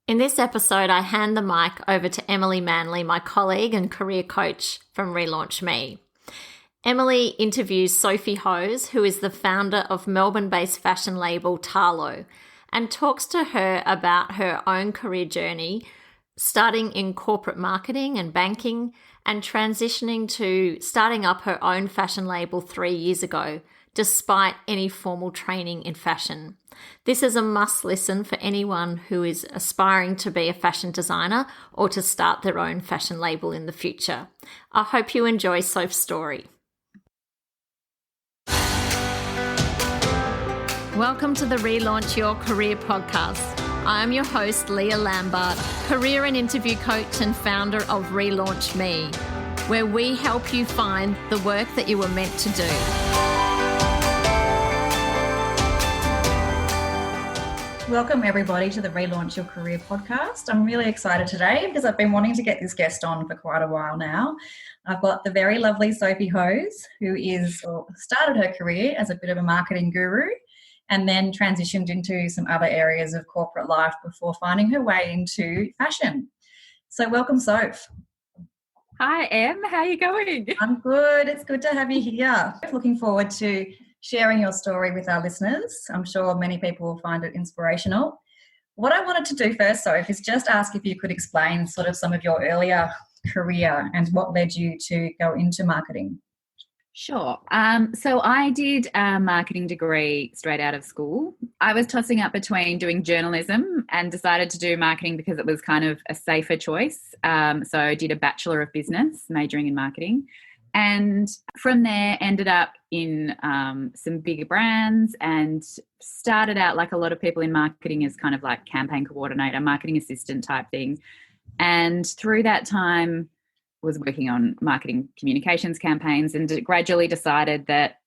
In this episode, I hand the mic over to Emily Manley, my colleague and career coach from Relaunch Me. Emily interviews Sophie Hose, who is the founder of Melbourne-based fashion label Tahlo, and talks to her about her own career journey, starting in corporate marketing and banking and transitioning to starting up her own fashion label 3 years ago, despite any formal training in fashion. This is a must listen for anyone who is aspiring to be a fashion designer or to start their own fashion label in the future. I hope you enjoy Soph's story. Welcome to the Relaunch Your Career podcast. I am your host, Leah Lambert, career and interview coach and founder of Relaunch Me, where we help you find the work that you were meant to do. Welcome everybody to the Relaunch Your Career podcast. I'm really excited today because I've been wanting to get this guest on for quite a while now. I've got the very lovely Sophie Hose, who started her career as a bit of a marketing guru and then transitioned into some other areas of corporate life before finding her way into fashion. So welcome, Soph. Hi, Em. How are you going? I'm good. It's good to have you here. Looking forward to sharing your story with our listeners. I'm sure many people will find it inspirational. What I wanted to do first, Soph, is just ask if you could explain sort of some of your earlier career and what led you to go into marketing. Sure. So I did a marketing degree straight out of school. I was tossing up between doing journalism and decided to do marketing because it was kind of a safer choice. So I did a Bachelor of Business, majoring in marketing. And from there ended up in some bigger brands and started out like a lot of people in marketing as kind of like campaign coordinator, marketing assistant type thing. And through that time was working on marketing communications campaigns and gradually decided that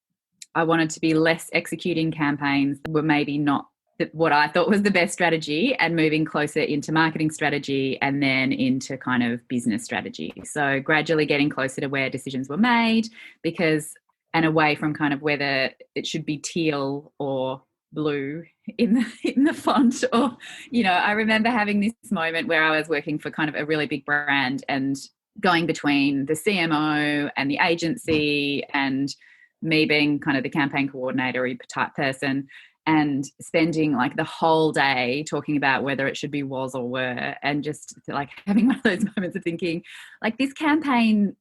I wanted to be less executing campaigns that were maybe not what I thought was the best strategy and moving closer into marketing strategy and then into kind of business strategy. So gradually getting closer to where decisions were made and away from kind of whether it should be teal or blue in the font or, I remember having this moment where I was working for kind of a really big brand and going between the CMO and the agency and me being kind of the campaign coordinator type person and spending like the whole day talking about whether it should be was or were and just like having one of those moments of thinking like this campaign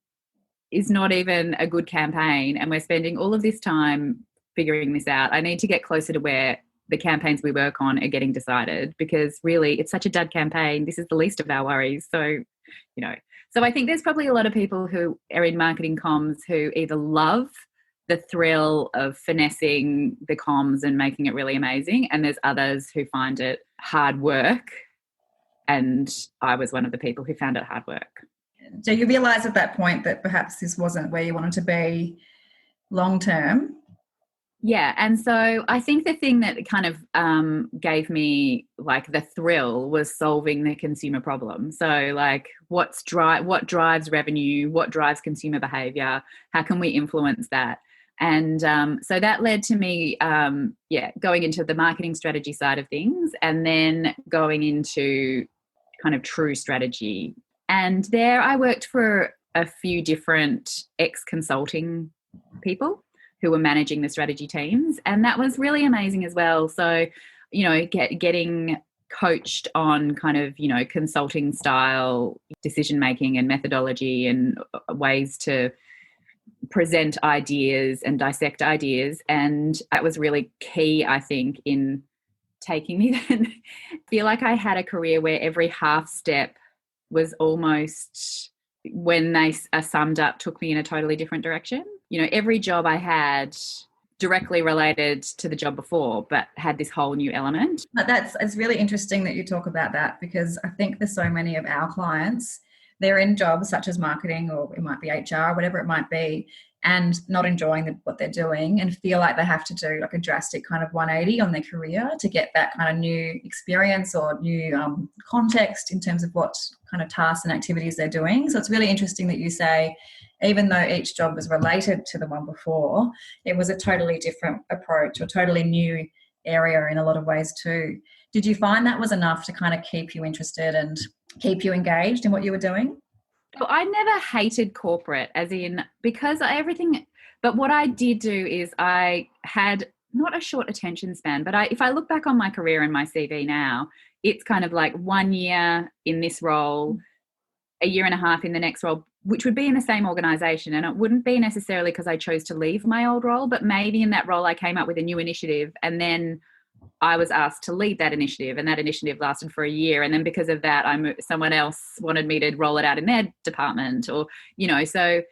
is not even a good campaign and we're spending all of this time figuring this out. I need to get closer to where the campaigns we work on are getting decided because really it's such a dud campaign. This is the least of our worries. So, so I think there's probably a lot of people who are in marketing comms who either love the thrill of finessing the comms and making it really amazing. And there's others who find it hard work. And I was one of the people who found it hard work. Do you realise at that point that perhaps this wasn't where you wanted to be long term? Yeah. And so I think the thing that kind of gave me like the thrill was solving the consumer problem. So like what drives revenue, what drives consumer behaviour, how can we influence that? And so that led to me, going into the marketing strategy side of things and then going into kind of true strategy. And there I worked for a few different ex-consulting people who were managing the strategy teams. And that was really amazing as well. So, getting coached on kind of, consulting style decision-making and methodology and ways to present ideas and dissect ideas. And that was really key, I think, in taking me then. Feel like I had a career where every half step was almost, when they are summed up, took me in a totally different direction. Every job I had directly related to the job before, but had this whole new element. But it's really interesting that you talk about that because I think there's so many of our clients, they're in jobs such as marketing or it might be HR, whatever it might be, and not enjoying what they're doing and feel like they have to do like a drastic kind of 180 on their career to get that kind of new experience or new context in terms of what kind of tasks and activities they're doing. So it's really interesting that you say, even though each job was related to the one before, it was a totally different approach or totally new area in a lot of ways too. Did you find that was enough to kind of keep you interested and keep you engaged in what you were doing? So I never hated corporate, as in because everything, but what I did do is I had not a short attention span, but if I look back on my career and my CV now, it's kind of like 1 year in this role, a year and a half in the next role, which would be in the same organization. And it wouldn't be necessarily because I chose to leave my old role, but maybe in that role I came up with a new initiative and then I was asked to lead that initiative, and that initiative lasted for a year. And then because of that, someone else wanted me to roll it out in their department, or, so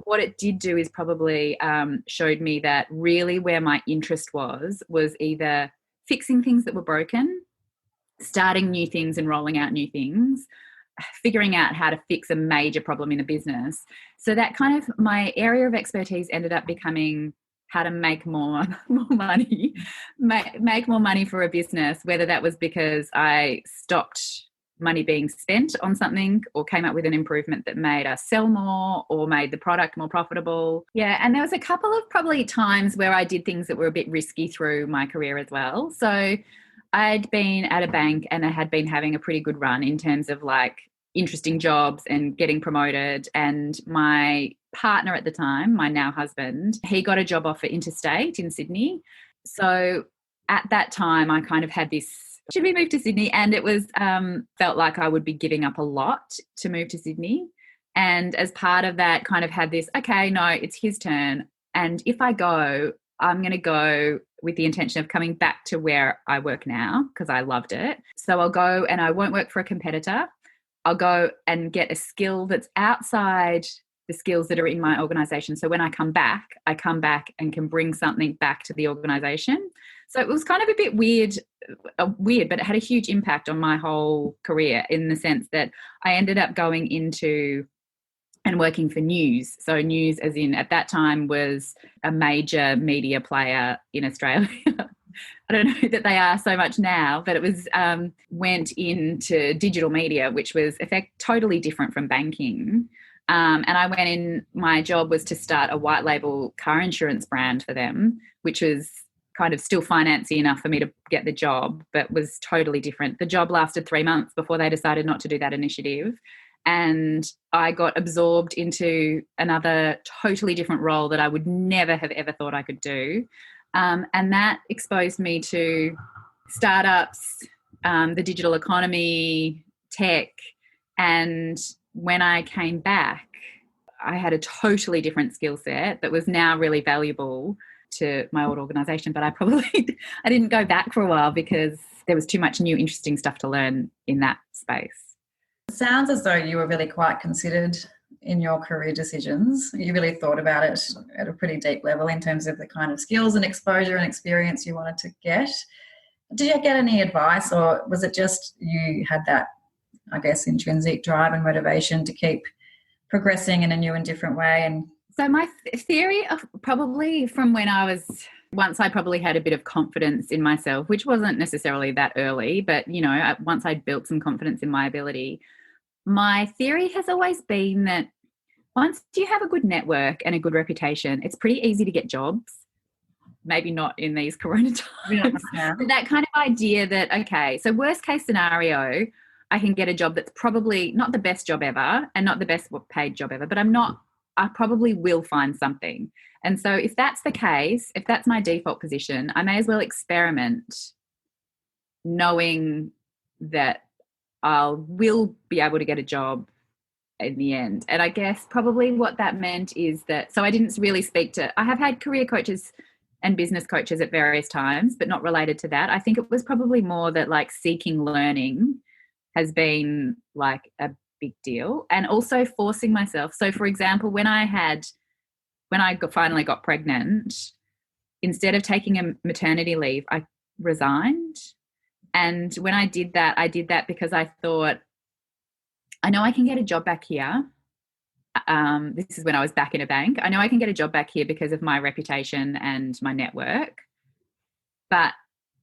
what it did do is probably showed me that really where my interest was either fixing things that were broken, starting new things and rolling out new things, figuring out how to fix a major problem in a business. So that kind of my area of expertise ended up becoming how to make more money, make more money for a business, whether that was because I stopped money being spent on something or came up with an improvement that made us sell more or made the product more profitable. Yeah, and there was a couple of probably times where I did things that were a bit risky through my career as well. So I'd been at a bank and I had been having a pretty good run in terms of like interesting jobs and getting promoted. And my partner at the time, my now husband, he got a job offer interstate in Sydney. So at that time, I kind of had this, should we move to Sydney? And it was felt like I would be giving up a lot to move to Sydney. And as part of that, kind of had this, okay, no, it's his turn. And if I go, I'm going to go with the intention of coming back to where I work now because I loved it. So I'll go and I won't work for a competitor. I'll go and get a skill that's outside the skills that are in my organisation. So when I come back and can bring something back to the organisation. So it was kind of a bit weird, but it had a huge impact on my whole career in the sense that I ended up going into and working for News. So News, as in at that time, was a major media player in Australia. I don't know that they are so much now, but it was went into digital media, which was totally different from banking. And I went in, my job was to start a white label car insurance brand for them, which was kind of still financy enough for me to get the job, but was totally different. The job lasted 3 months before they decided not to do that initiative. And I got absorbed into another totally different role that I would never have ever thought I could do. And that exposed me to startups, the digital economy, tech. And when I came back, I had a totally different skill set that was now really valuable to my old organisation. But I didn't go back for a while because there was too much new interesting stuff to learn in that space. It sounds as though you were really quite considered in your career decisions. You really thought about it at a pretty deep level in terms of the kind of skills and exposure and experience you wanted to get. Did you get any advice, or was it just you had that, I guess, intrinsic drive and motivation to keep progressing in a new and different way? And so my theory of probably from when once I probably had a bit of confidence in myself, which wasn't necessarily that early, but, once I'd built some confidence in my ability, my theory has always been that once you have a good network and a good reputation, it's pretty easy to get jobs. Maybe not in these corona times. Yeah. But that kind of idea that, okay, so worst case scenario, I can get a job that's probably not the best job ever and not the best paid job ever, but I probably will find something. And so if that's the case, if that's my default position, I may as well experiment knowing that I will be able to get a job in the end. And I guess probably what that meant is that, so I didn't really I have had career coaches and business coaches at various times, but not related to that. I think it was probably more that like seeking learning has been like a big deal, and also forcing myself. So for example, when I finally got pregnant, instead of taking a maternity leave, I resigned. And when I did that because I thought, I know I can get a job back here. This is when I was back in a bank. I know I can get a job back here because of my reputation and my network. But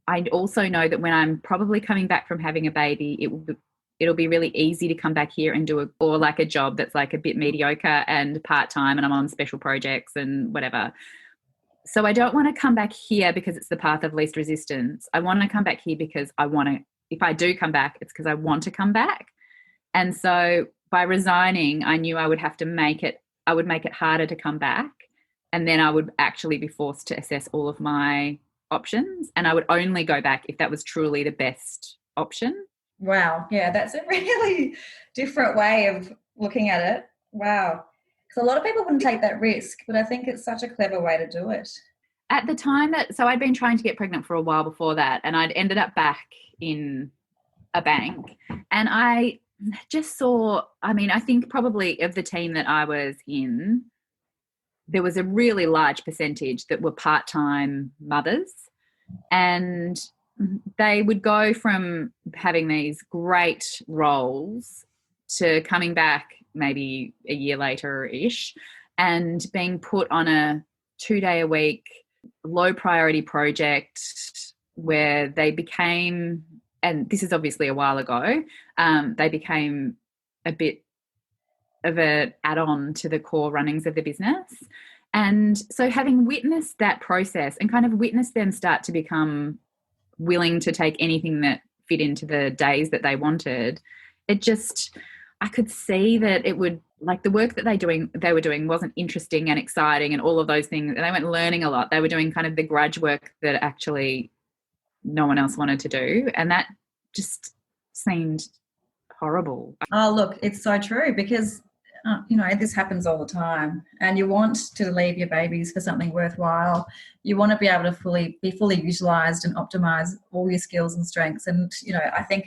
I also know that when I'm probably coming back from having a baby, it'll be really easy to come back here and do a job that's like a bit mediocre and part-time, and I'm on special projects and whatever. So I don't want to come back here because it's the path of least resistance. I want to come back here because I want to, if I do come back, it's because I want to come back. And so by resigning, I knew I would have to I would make it harder to come back. And then I would actually be forced to assess all of my options. And I would only go back if that was truly the best option. Wow. Yeah, that's a really different way of looking at it. Wow. Because a lot of people wouldn't take that risk, but I think it's such a clever way to do it. At the time so I'd been trying to get pregnant for a while before that, and I'd ended up back in a bank. And I just saw, I think probably of the team that I was in, there was a really large percentage that were part-time mothers, and they would go from having these great roles to coming back maybe a year later-ish and being put on a 2-day-a-week low priority project where they became, and this is obviously a while ago, they became a bit of an add-on to the core runnings of the business. And so having witnessed that process and kind of witnessed them start to become willing to take anything that fit into the days that they wanted, I could see that it would, like, the work that they were doing wasn't interesting and exciting and all of those things. And they weren't learning a lot. They were doing kind of the grudge work that actually no one else wanted to do. And that just seemed horrible. Oh, look, it's so true because, this happens all the time, and you want to leave your babies for something worthwhile. You want to be able to be fully utilised and optimise all your skills and strengths. And, I think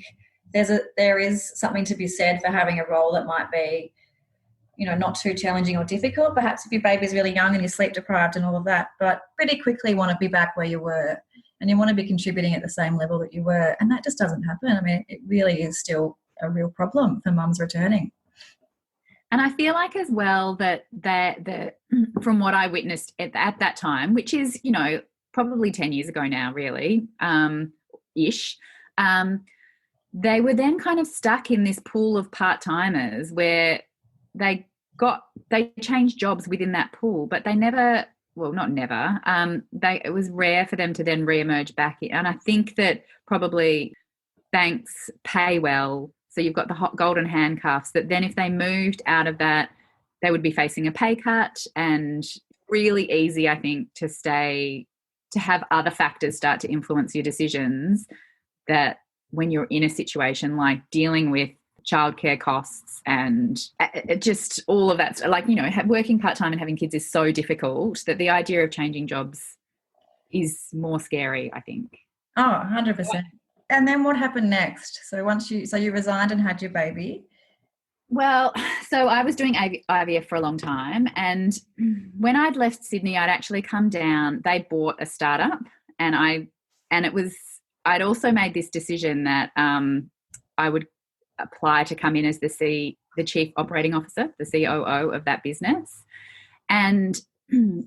there is something to be said for having a role that might be, not too challenging or difficult. Perhaps if your baby's really young and you're sleep deprived and all of that, but pretty quickly want to be back where you were and you want to be contributing at the same level that you were. And that just doesn't happen. It really is still a real problem for mums returning. And I feel like as well that from what I witnessed at that time, which is, probably 10 years ago now, really, ish, they were then kind of stuck in this pool of part-timers where they changed jobs within that pool, but they never, well, not never, it was rare for them to then re-emerge back in. And I think that probably banks pay well, so you've got the hot golden handcuffs that then if they moved out of that, they would be facing a pay cut, and really easy, I think, to have other factors start to influence your decisions, that when you're in a situation like dealing with childcare costs and just all of that, like, working part-time and having kids is so difficult that the idea of changing jobs is more scary, I think. Oh, 100%. And then what happened next? So you resigned and had your baby. Well, so I was doing IVF for a long time, and when I'd left Sydney, I'd actually come down. They bought a startup, and I'd also made this decision that I would apply to come in as the chief operating officer, the COO of that business. And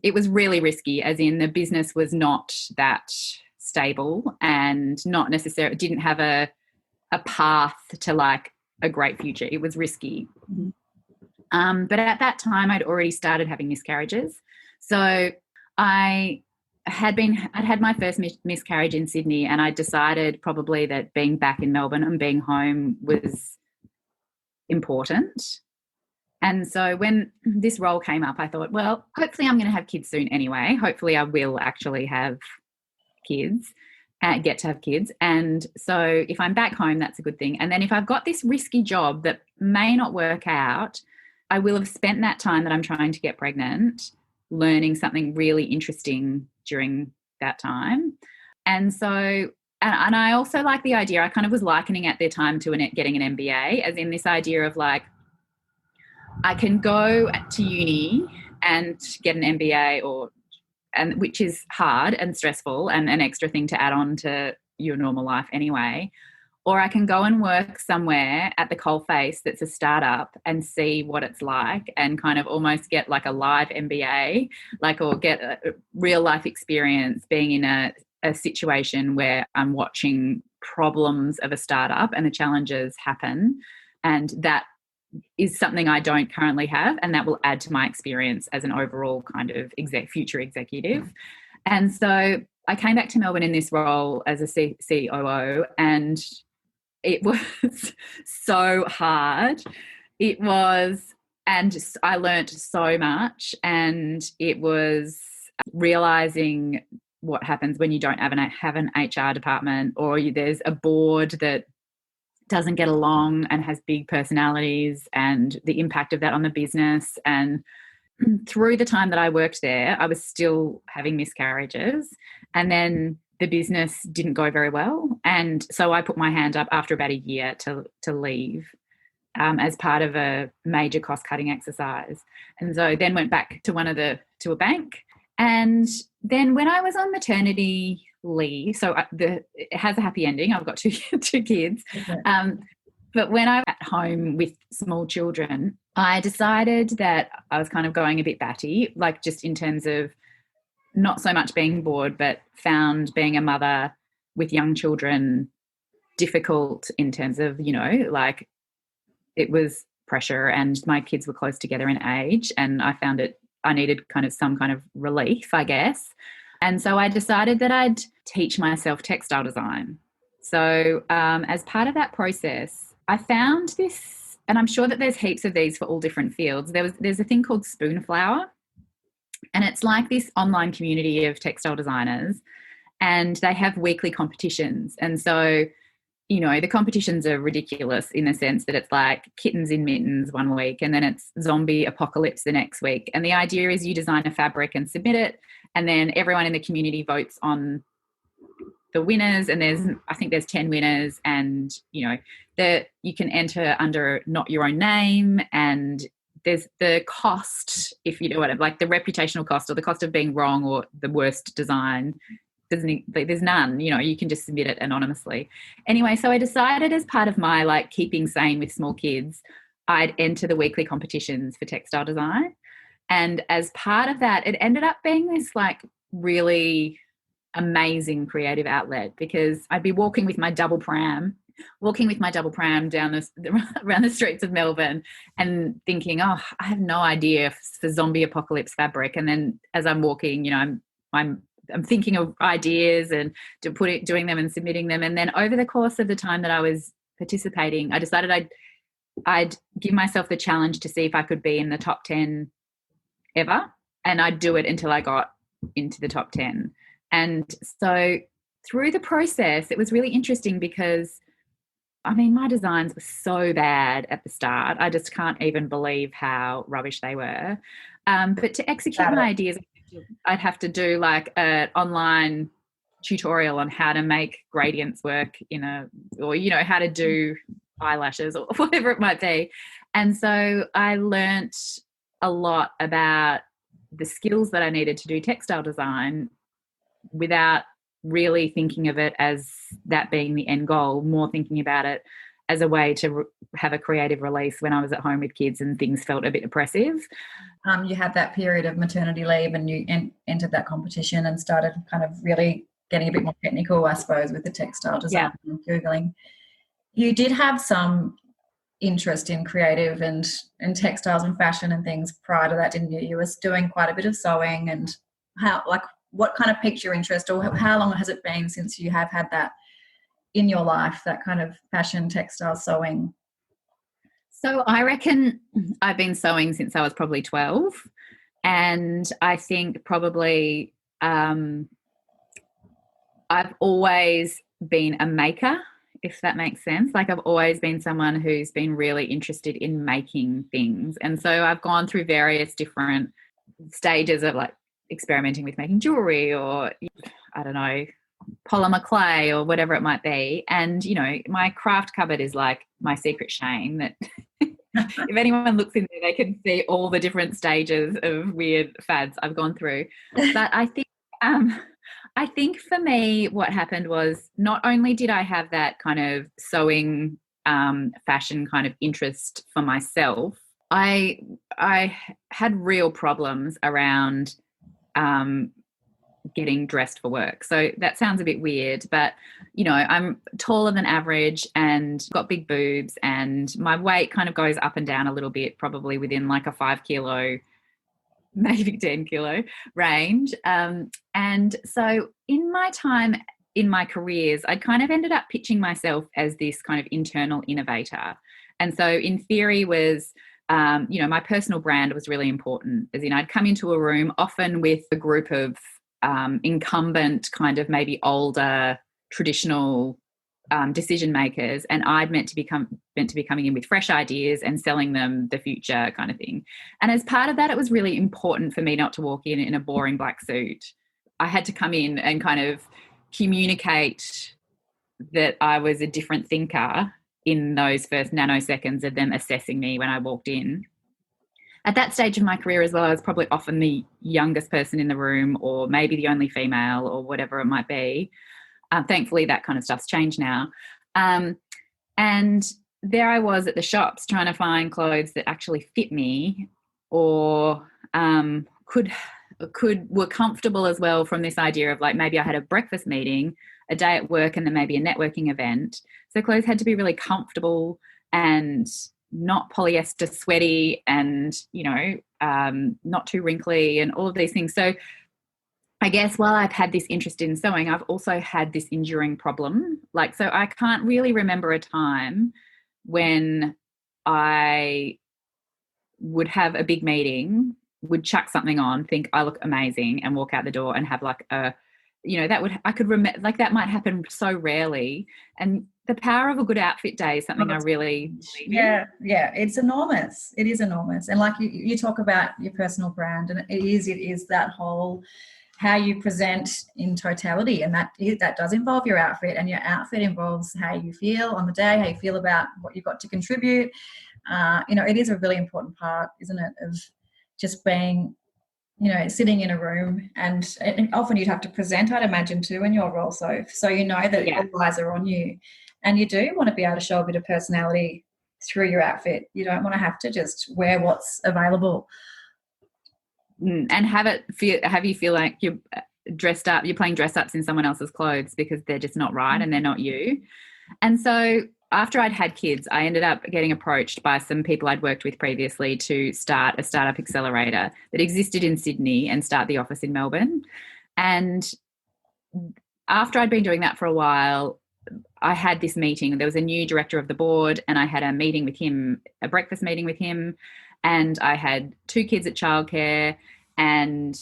it was really risky, as in the business was not that stable and not necessarily didn't have a path to like a great future. It was risky. But at that time I'd already started having miscarriages. So I'd had my first miscarriage in Sydney, and I decided probably that being back in Melbourne and being home was important. And so when this role came up, I thought, well, hopefully I'm going to have kids soon anyway. Hopefully I will actually have kids, get to have kids. And so if I'm back home, that's a good thing. And then if I've got this risky job that may not work out, I will have spent that time that I'm trying to get pregnant learning something really interesting during that time. And so, and I also like the idea, I kind of was likening at their time to getting an MBA, as in this idea of like, I can go to uni and get an MBA which is hard and stressful and an extra thing to add on to your normal life anyway. Or I can go and work somewhere at the coalface that's a startup and see what it's like and kind of almost get like a live MBA, or get a real life experience being in a situation where I'm watching problems of a startup and the challenges happen. And that is something I don't currently have, and that will add to my experience as an overall kind of future executive. And so I came back to Melbourne in this role as a COO, and it was so hard. It was, and just, I learnt so much, and it was realising what happens when you don't have an HR department, or there's a board that doesn't get along and has big personalities, and the impact of that on the business. And through the time that I worked there, I was still having miscarriages, and then the business didn't go very well. And so I put my hand up after about a year to leave as part of a major cost-cutting exercise. And so then went back to a bank. And then when I was on maternity leave, so it has a happy ending. I've got two kids. Okay. But when I'm at home with small children, I decided that I was kind of going a bit batty, like just in terms of not so much being bored, but found being a mother with young children difficult in terms of, like it was pressure, and my kids were close together in age, and I found I needed kind of some kind of relief, I guess. And so I decided that I'd teach myself textile design. So as part of that process, I found this, and I'm sure that there's heaps of these for all different fields. There's a thing called Spoonflower, and it's like this online community of textile designers, and they have weekly competitions. And so, the competitions are ridiculous in the sense that it's like kittens in mittens one week, and then it's zombie apocalypse the next week. And the idea is you design a fabric and submit it, and then everyone in the community votes on the winners, and I think there's 10 winners, and that you can enter under not your own name, and there's the cost, if you know what, like the reputational cost or the cost of being wrong or the worst design. There's none, you can just submit it anonymously. Anyway, so I decided as part of my like keeping sane with small kids, I'd enter the weekly competitions for textile design. And as part of that, it ended up being this like really amazing creative outlet, because I'd be walking with my double pram down around the streets of Melbourne and thinking, oh, I have no idea for zombie apocalypse fabric. And then as I'm walking, I'm thinking of ideas and doing them and submitting them. And then over the course of the time that I was participating, I decided I'd give myself the challenge to see if I could be in the top 10 ever. And I'd do it until I got into the top 10. And so through the process, it was really interesting because, my designs were so bad at the start. I just can't even believe how rubbish they were. But to execute my ideas, I'd have to do like an online tutorial on how to make gradients work or how to do eyelashes or whatever it might be. And so I learnt a lot about the skills that I needed to do textile design without really thinking of it as that being the end goal, more thinking about it as a way to have a creative release when I was at home with kids and things felt a bit oppressive. You had that period of maternity leave, and you entered that competition and started kind of really getting a bit more technical, I suppose, with the textile design and Googling. You did have some interest in creative and textiles and fashion and things prior to that, didn't you? You were doing quite a bit of sewing, and what kind of piqued your interest, or how long has it been since you have had that in your life, that kind of fashion, textile, sewing? So I reckon I've been sewing since I was probably 12, and I think probably I've always been a maker, if that makes sense. Like I've always been someone who's been really interested in making things. And so I've gone through various different stages of like experimenting with making jewelry or, I don't know, polymer clay or whatever it might be. And, my craft cupboard is like my secret shame that if anyone looks in there, they can see all the different stages of weird fads I've gone through. But I think for me, what happened was not only did I have that kind of sewing, fashion kind of interest for myself, I had real problems around getting dressed for work. So that sounds a bit weird, but I'm taller than average and got big boobs, and my weight kind of goes up and down a little bit, probably within like a 5 kilo maybe 10 kilo range. And so in my time in my careers, I kind of ended up pitching myself as this kind of internal innovator. And so in theory was, my personal brand was really important. As in, I'd come into a room often with a group of incumbent kind of maybe older traditional decision makers, and I'd meant to be coming in with fresh ideas and selling them the future kind of thing. And as part of that, it was really important for me not to walk in a boring black suit. I had to come in and kind of communicate that I was a different thinker in those first nanoseconds of them assessing me when I walked in. At that stage of my career as well, I was probably often the youngest person in the room, or maybe the only female, or whatever it might be. Thankfully, that kind of stuff's changed now. And there I was at the shops trying to find clothes that actually fit me, or were comfortable as well, from this idea of like, maybe I had a breakfast meeting, a day at work, and then maybe a networking event. So clothes had to be really comfortable and not polyester sweaty, and, not too wrinkly, and all of these things. So I guess while I've had this interest in sewing, I've also had this enduring problem. So I can't really remember a time when I would have a big meeting, would chuck something on, think I look amazing, and walk out the door and have that could remember, that might happen so rarely. And the power of a good outfit day is something I really believe in. Yeah, it's enormous. It is enormous. And like you talk about your personal brand, and it is that whole how you present in totality, and that does involve your outfit, and your outfit involves how you feel on the day, how you feel about what you've got to contribute. It is a really important part, isn't it, of just being, sitting in a room, and often you'd have to present, I'd imagine, too, in your role, so you know that all eyes are on you, and you do want to be able to show a bit of personality through your outfit. You don't want to have to just wear what's available. And have you feel like you're dressed up, you're playing dress ups in someone else's clothes because they're just not right and they're not you. And so after I'd had kids, I ended up getting approached by some people I'd worked with previously to start a startup accelerator that existed in Sydney and start the office in Melbourne. And after I'd been doing that for a while, I had this meeting. There was a new director of the board, and I had a meeting with him, a breakfast meeting with him. And I had 2 kids at childcare, and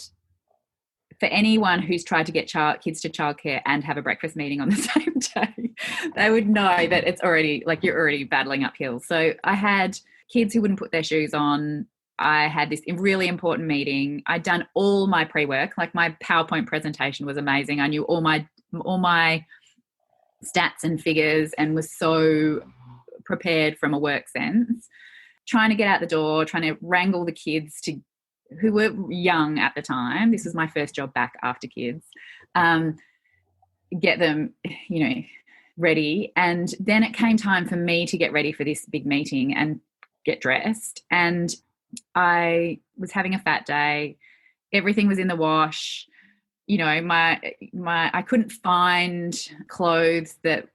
for anyone who's tried to get kids to childcare and have a breakfast meeting on the same day, they would know that it's already you're already battling uphill. So I had kids who wouldn't put their shoes on. I had this really important meeting. I'd done all my pre-work, my PowerPoint presentation was amazing. I knew all my stats and figures and was so prepared from a work sense. Trying to get out the door, trying to wrangle the kids who were young at the time. This was my first job back after kids. Get them, ready. And then it came time for me to get ready for this big meeting and get dressed. And I was having a fat day. Everything was in the wash. I couldn't find clothes that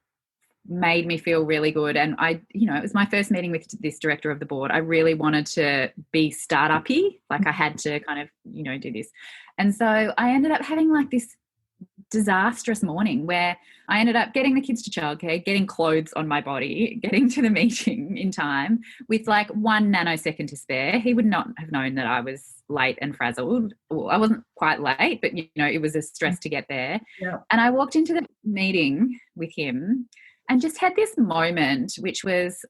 made me feel really good. And it was my first meeting with this director of the board. I really wanted to be startup-y. I had to kind of, do this. And so I ended up having this disastrous morning where I ended up getting the kids to childcare, getting clothes on my body, getting to the meeting in time with 1 nanosecond to spare. He would not have known that I was late and frazzled. Well, I wasn't quite late, but, it was a stress to get there. Yeah. And I walked into the meeting with him and just had this moment, which was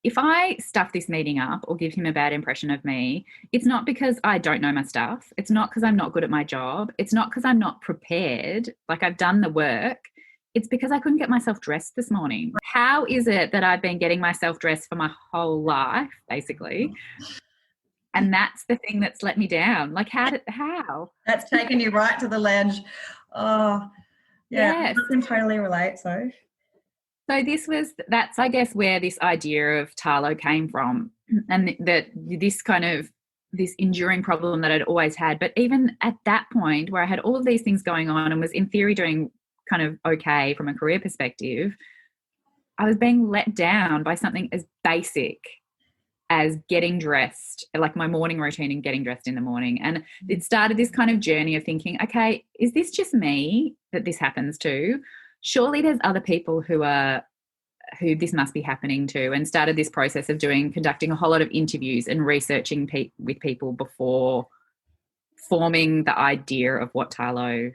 if I stuff this meeting up or give him a bad impression of me, it's not because I don't know my stuff. It's not because I'm not good at my job. It's not because I'm not prepared, I've done the work. It's because I couldn't get myself dressed this morning. How is it that I've been getting myself dressed for my whole life, basically? And that's the thing that's let me down. How? That's taken you right to the ledge. Oh, yeah. Yes. I can totally relate, so. So that's I guess where this idea of Tahlo came from, and that this enduring problem that I'd always had. But even at that point where I had all of these things going on and was in theory doing kind of okay from a career perspective, I was being let down by something as basic as getting dressed, like my morning routine and getting dressed in the morning. And it started this kind of journey of thinking, okay, is this just me that this happens to? Surely there's other people who this must be happening to, and started this process of conducting a whole lot of interviews and researching with people before forming the idea of what Tahlo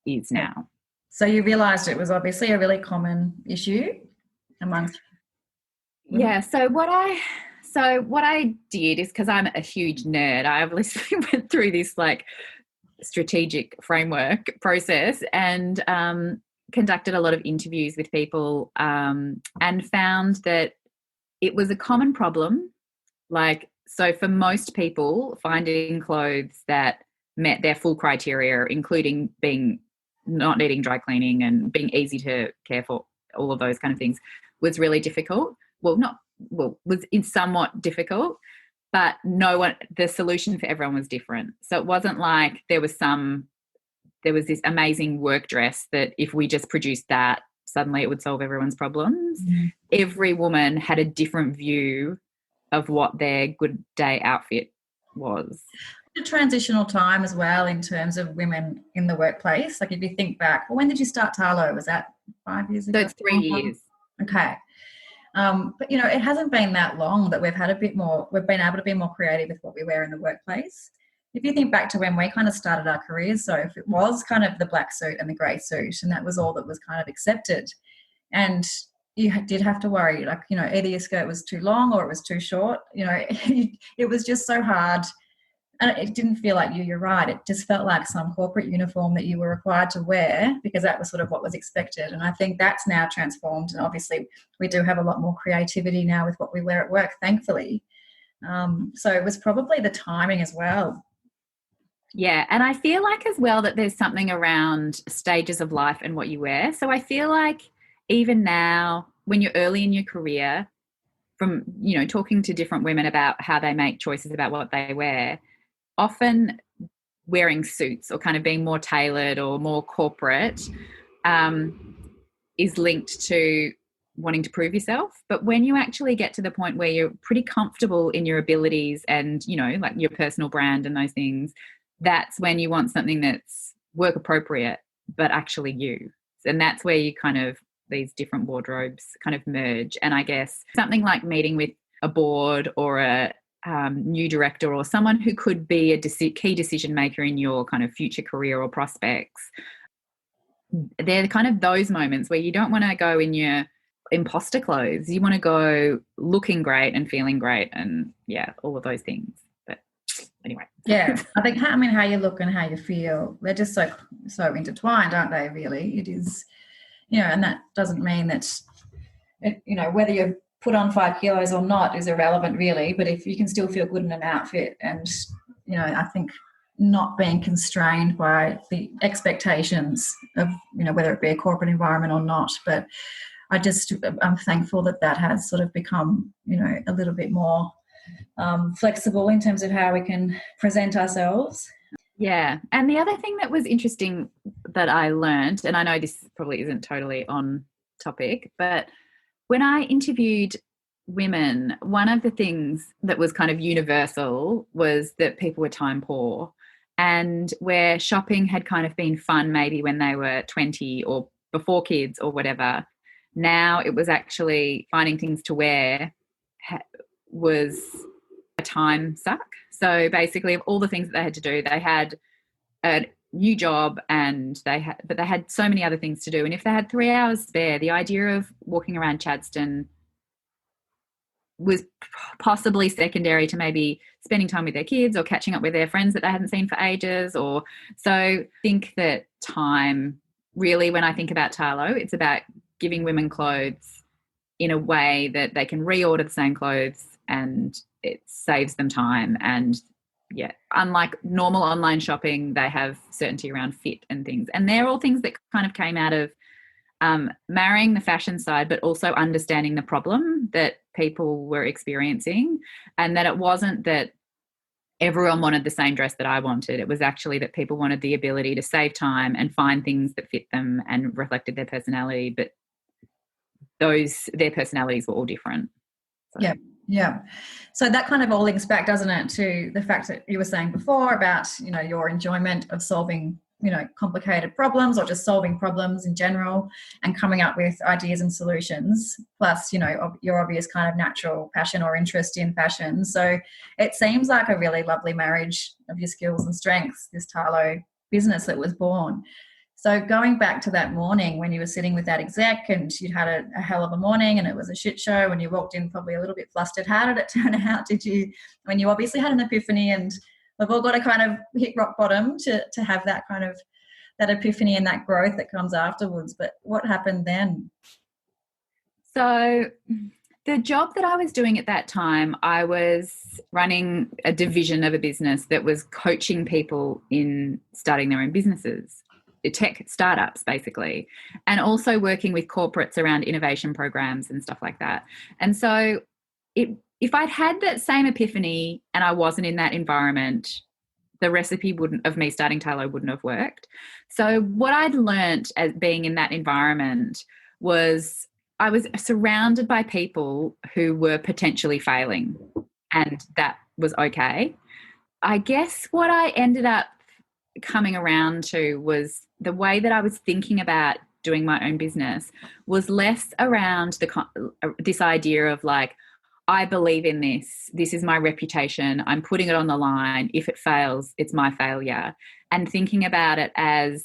is now. So you realised it was obviously a really common issue amongst women? Yeah. So what I did is, because I'm a huge nerd, I obviously went through this like strategic framework process and conducted a lot of interviews with people and found that it was a common problem. Like, so for most people, finding clothes that met their full criteria, including being not needing dry cleaning and being easy to care for, all of those kind of things, was really difficult. Was somewhat difficult, but the solution for everyone was different. So it wasn't like there was this amazing work dress that if we just produced that, suddenly it would solve everyone's problems. Mm-hmm. Every woman had a different view of what their good day outfit was. A transitional time as well in terms of women in the workplace. Like if you think back, when did you start Tahlo? Was that 5 years ago? So it's 3 years. Okay. But it hasn't been that long that we've been able to be more creative with what we wear in the workplace. If you think back to when we kind of started our careers, so if it was kind of the black suit and the grey suit, and that was all that was kind of accepted, and you did have to worry, like, either your skirt was too long or it was too short, it was just so hard. And it didn't feel like you're right. It just felt like some corporate uniform that you were required to wear because that was sort of what was expected. And I think that's now transformed. And obviously we do have a lot more creativity now with what we wear at work, thankfully. So it was probably the timing as well. Yeah, and I feel like as well that there's something around stages of life and what you wear. So I feel like even now, when you're early in your career, from, talking to different women about how they make choices about what they wear, often wearing suits or kind of being more tailored or more corporate is linked to wanting to prove yourself. But when you actually get to the point where you're pretty comfortable in your abilities and, like your personal brand and those things, that's when you want something that's work appropriate, but actually you. And that's where you kind of, these different wardrobes kind of merge. And I guess something like meeting with a board or a new director or someone who could be a key decision maker in your kind of future career or prospects, they're kind of those moments where you don't want to go in your imposter clothes. You want to go looking great and feeling great and, all of those things. But anyway. Yeah, I think how you look and how you feel, they're just so intertwined, aren't they, really? It is, and that doesn't mean that, whether you're put on 5 kilos or not is irrelevant, really. But if you can still feel good in an outfit and, I think not being constrained by the expectations of, whether it be a corporate environment or not. But I'm thankful that has sort of become, a little bit more flexible in terms of how we can present ourselves. Yeah. And the other thing that was interesting that I learned, and I know this probably isn't totally on topic, but when I interviewed women, one of the things that was kind of universal was that people were time poor, and where shopping had kind of been fun maybe when they were 20 or before kids or whatever, now it was actually finding things to wear was a time suck. So basically, of all the things that they had to do, they had a new job and they had so many other things to do. And if they had 3 hours spare, the idea of walking around Chadstone was possibly secondary to maybe spending time with their kids or catching up with their friends that they hadn't seen for ages. Or so I think that time, really, when I think about Tahlo, it's about giving women clothes in a way that they can reorder the same clothes and it saves them time. And unlike normal online shopping, they have certainty around fit and things. And they're all things that kind of came out of marrying the fashion side, but also understanding the problem that people were experiencing, and that it wasn't that everyone wanted the same dress that I wanted. It was actually that people wanted the ability to save time and find things that fit them and reflected their personality, but their personalities were all different. So. Yeah. So that kind of all links back, doesn't it, to the fact that you were saying before about, your enjoyment of solving, complicated problems or just solving problems in general and coming up with ideas and solutions, plus, your obvious kind of natural passion or interest in fashion. So it seems like a really lovely marriage of your skills and strengths, this Tahlo business that was born. So going back to that morning when you were sitting with that exec and you'd had a hell of a morning and it was a shit show and you walked in probably a little bit flustered, how did it turn out? When you obviously had an epiphany, and we've all got to kind of hit rock bottom to have that kind of, that epiphany and that growth that comes afterwards. But what happened then? So the job that I was doing at that time, I was running a division of a business that was coaching people in starting their own businesses. Tech startups basically, and also working with corporates around innovation programs and stuff like that. And so if I'd had that same epiphany and I wasn't in that environment, the recipe of me starting Tahlo wouldn't have worked. So what I'd learnt as being in that environment was I was surrounded by people who were potentially failing, and that was okay. I guess what I ended up coming around to was the way that I was thinking about doing my own business was less around this idea of like, I believe in this. This is my reputation. I'm putting it on the line. If it fails, it's my failure. And thinking about it as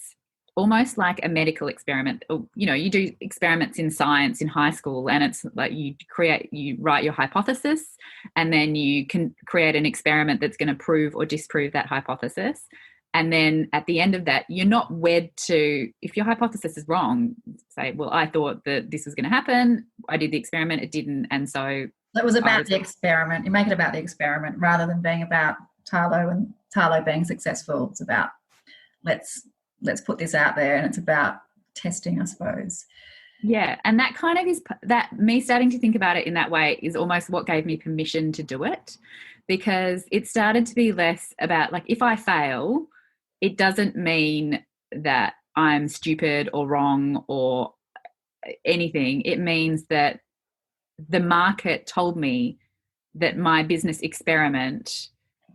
almost like a medical experiment. You do experiments in science in high school, and it's like you write your hypothesis, and then you can create an experiment that's going to prove or disprove that hypothesis. And then at the end of that, you're not wed to, if your hypothesis is wrong, say, well, I thought that this was going to happen. I did the experiment, it didn't. And so it was about the experiment. You make it about the experiment rather than being about Tahlo and Tahlo being successful. It's about let's put this out there, and it's about testing, I suppose. Yeah. And that kind of is that me starting to think about it in that way is almost what gave me permission to do it, because it started to be less about like, if I fail, it doesn't mean that I'm stupid or wrong or anything. It means that the market told me that my business experiment,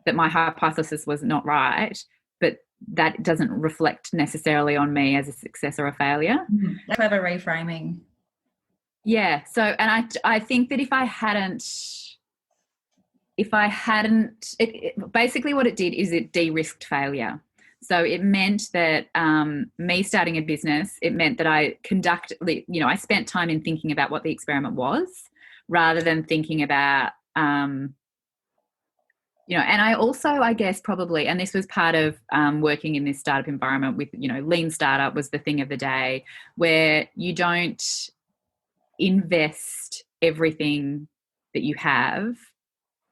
that my hypothesis was not right, but that doesn't reflect necessarily on me as a success or a failure. Mm-hmm. Clever reframing. Yeah. So, and I think that if I hadn't, basically what it did is it de-risked failure. So it meant that me starting a business, it meant that I spent time in thinking about what the experiment was rather than thinking about, and I also, I guess probably, and this was part of working in this startup environment with, lean startup was the thing of the day, where you don't invest everything that you have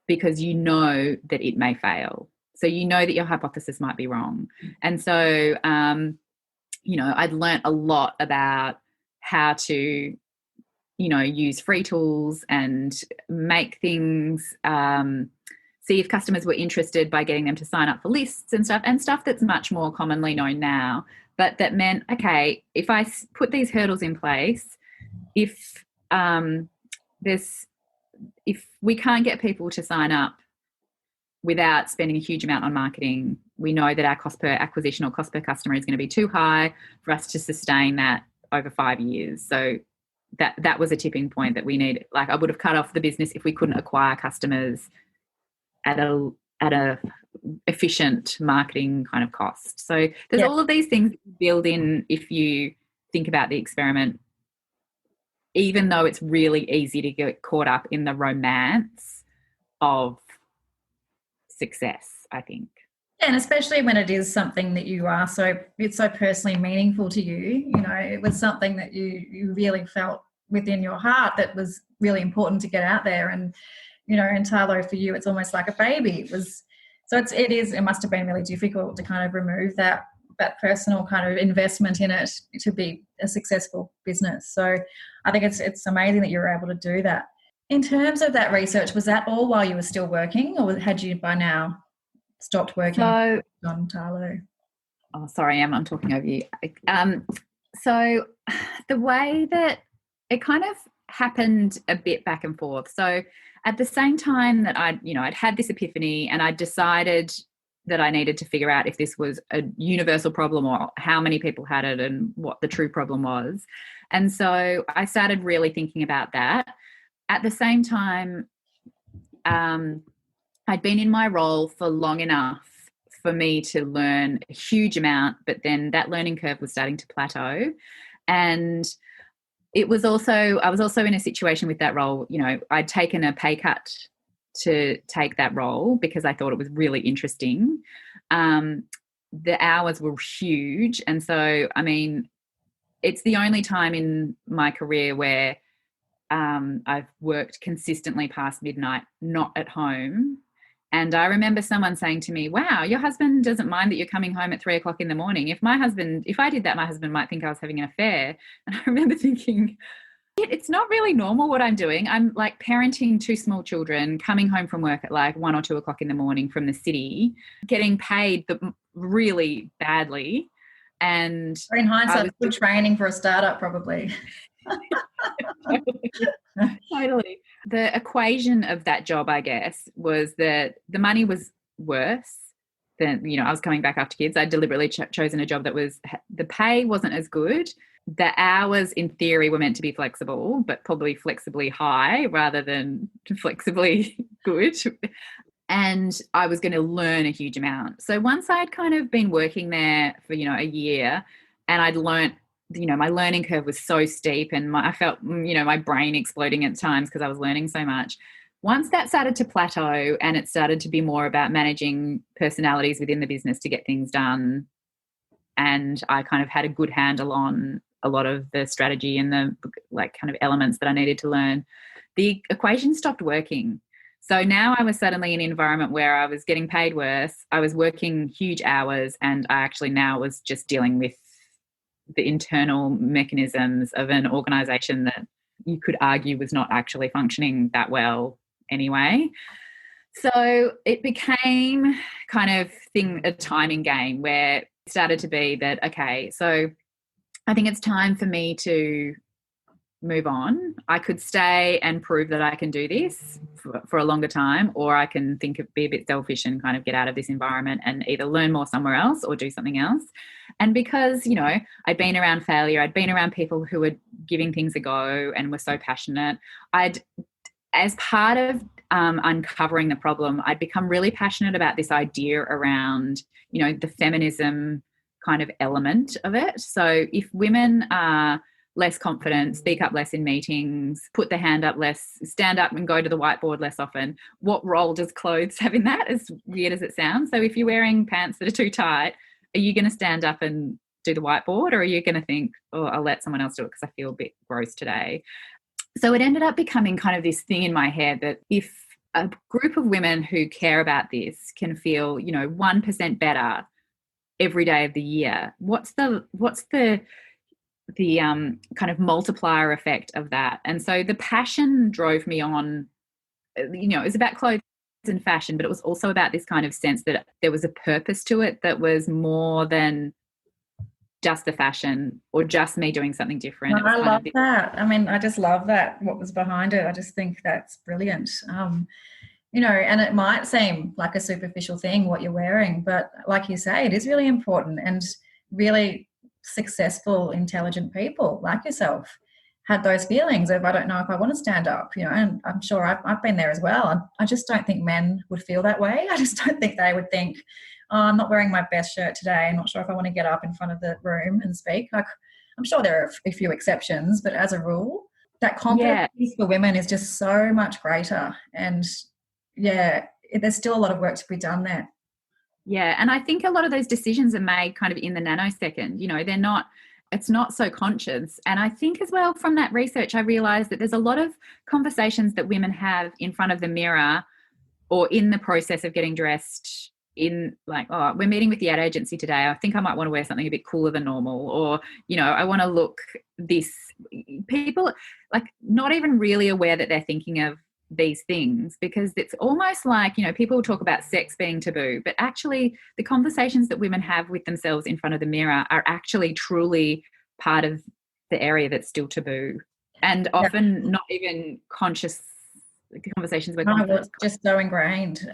because you know that it may fail. So you know that your hypothesis might be wrong. And so, I'd learnt a lot about how to, use free tools and make things, see if customers were interested by getting them to sign up for lists and stuff that's much more commonly known now. But that meant, okay, if I put these hurdles in place, if we can't get people to sign up without spending a huge amount on marketing, we know that our cost per acquisition or cost per customer is going to be too high for us to sustain that over 5 years. So that was a tipping point that we need. Like, I would have cut off the business if we couldn't acquire customers at a efficient marketing kind of cost. So there's all of these things that you build in if you think about the experiment, even though it's really easy to get caught up in the romance of success, I think. And especially when it is something that it's so personally meaningful to you. It was something that you really felt within your heart that was really important to get out there. And in Tahlo, for you, it's almost like a baby. It must have been really difficult to kind of remove that personal kind of investment in it to be a successful business. So I think it's amazing that you were able to do that. In terms of that research, was that all while you were still working, or had you by now stopped working on Tahlo? Oh, sorry, I'm talking over you. So the way that it kind of happened a bit back and forth. So at the same time that I'd had this epiphany, and I decided that I needed to figure out if this was a universal problem or how many people had it and what the true problem was. And so I started really thinking about that. At the same time, I'd been in my role for long enough for me to learn a huge amount, but then that learning curve was starting to plateau. And I was also in a situation with that role, I'd taken a pay cut to take that role because I thought it was really interesting. The hours were huge. And so, I mean, it's the only time in my career where I've worked consistently past midnight, not at home. And I remember someone saying to me, wow, your husband doesn't mind that you're coming home at 3 o'clock in the morning. If I did that, my husband might think I was having an affair. And I remember thinking, it's not really normal what I'm doing. I'm like parenting 2 small children, coming home from work at like 1 or 2 o'clock in the morning from the city, getting paid really badly. And in hindsight, good training for a startup, probably. Totally. The equation of that job, I guess, was that the money was worse than, I was coming back after kids. I'd deliberately chosen a job that the pay wasn't as good. The hours in theory were meant to be flexible, but probably flexibly high rather than flexibly good. And I was going to learn a huge amount. So once I'd kind of been working there for, a year, and I'd learnt, my learning curve was so steep, and I felt, my brain exploding at times because I was learning so much. Once that started to plateau and it started to be more about managing personalities within the business to get things done, and I kind of had a good handle on a lot of the strategy and the kind of elements that I needed to learn, the equation stopped working. So now I was suddenly in an environment where I was getting paid worse, I was working huge hours, and I actually now was just dealing with the internal mechanisms of an organisation that you could argue was not actually functioning that well anyway. So it became kind of a timing game where it started to be that, okay, so I think it's time for me to move on. I could stay and prove that I can do this for a longer time, or I can be a bit selfish and kind of get out of this environment and either learn more somewhere else or do something else. And because, I'd been around failure, I'd been around people who were giving things a go and were so passionate, as part of uncovering the problem, I'd become really passionate about this idea around, the feminism kind of element of it. So if women are less confident, speak up less in meetings, put their hand up less, stand up and go to the whiteboard less often, what role does clothes have in that, as weird as it sounds? So if you're wearing pants that are too tight, are you going to stand up and do the whiteboard, or are you going to think, oh, I'll let someone else do it because I feel a bit gross today? So it ended up becoming kind of this thing in my head that if a group of women who care about this can feel, 1% better every day of the year, what's the kind of multiplier effect of that? And so the passion drove me on. It was about clothes and fashion, but it was also about this kind of sense that there was a purpose to it that was more than just the fashion or just me doing something different. No, I love that. I mean, I just love that, what was behind it. I just think that's brilliant. And it might seem like a superficial thing what you're wearing, but like you say, it is really important. And really successful, intelligent people like yourself had those feelings of, I don't know if I want to stand up, and I'm sure I've been there as well. I just don't think men would feel that way. I just don't think they would think, oh, I'm not wearing my best shirt today, I'm not sure if I want to get up in front of the room and speak. Like, I'm sure there are a few exceptions, but as a rule, that confidence for women is just so much greater. And there's still a lot of work to be done there. Yeah, and I think a lot of those decisions are made kind of in the nanosecond. It's not so conscious. And I think as well from that research, I realised that there's a lot of conversations that women have in front of the mirror or in the process of getting dressed, in like, oh, we're meeting with the ad agency today, I think I might want to wear something a bit cooler than normal, or, I want to look this. People like not even really aware that they're thinking of these things, because it's almost like, people talk about sex being taboo, but actually the conversations that women have with themselves in front of the mirror are actually truly part of the area that's still taboo. and often not even conscious conversations with No, it's just so ingrained.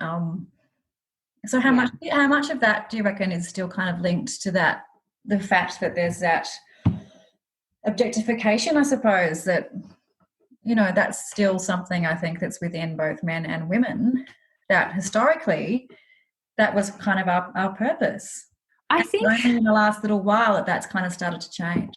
So how much of that do you reckon is still kind of linked to that, the fact that there's that objectification, I suppose, that, you know, that's still something I think that's within both men and women, that historically that was kind of our purpose. I think only in the last little while that's kind of started to change.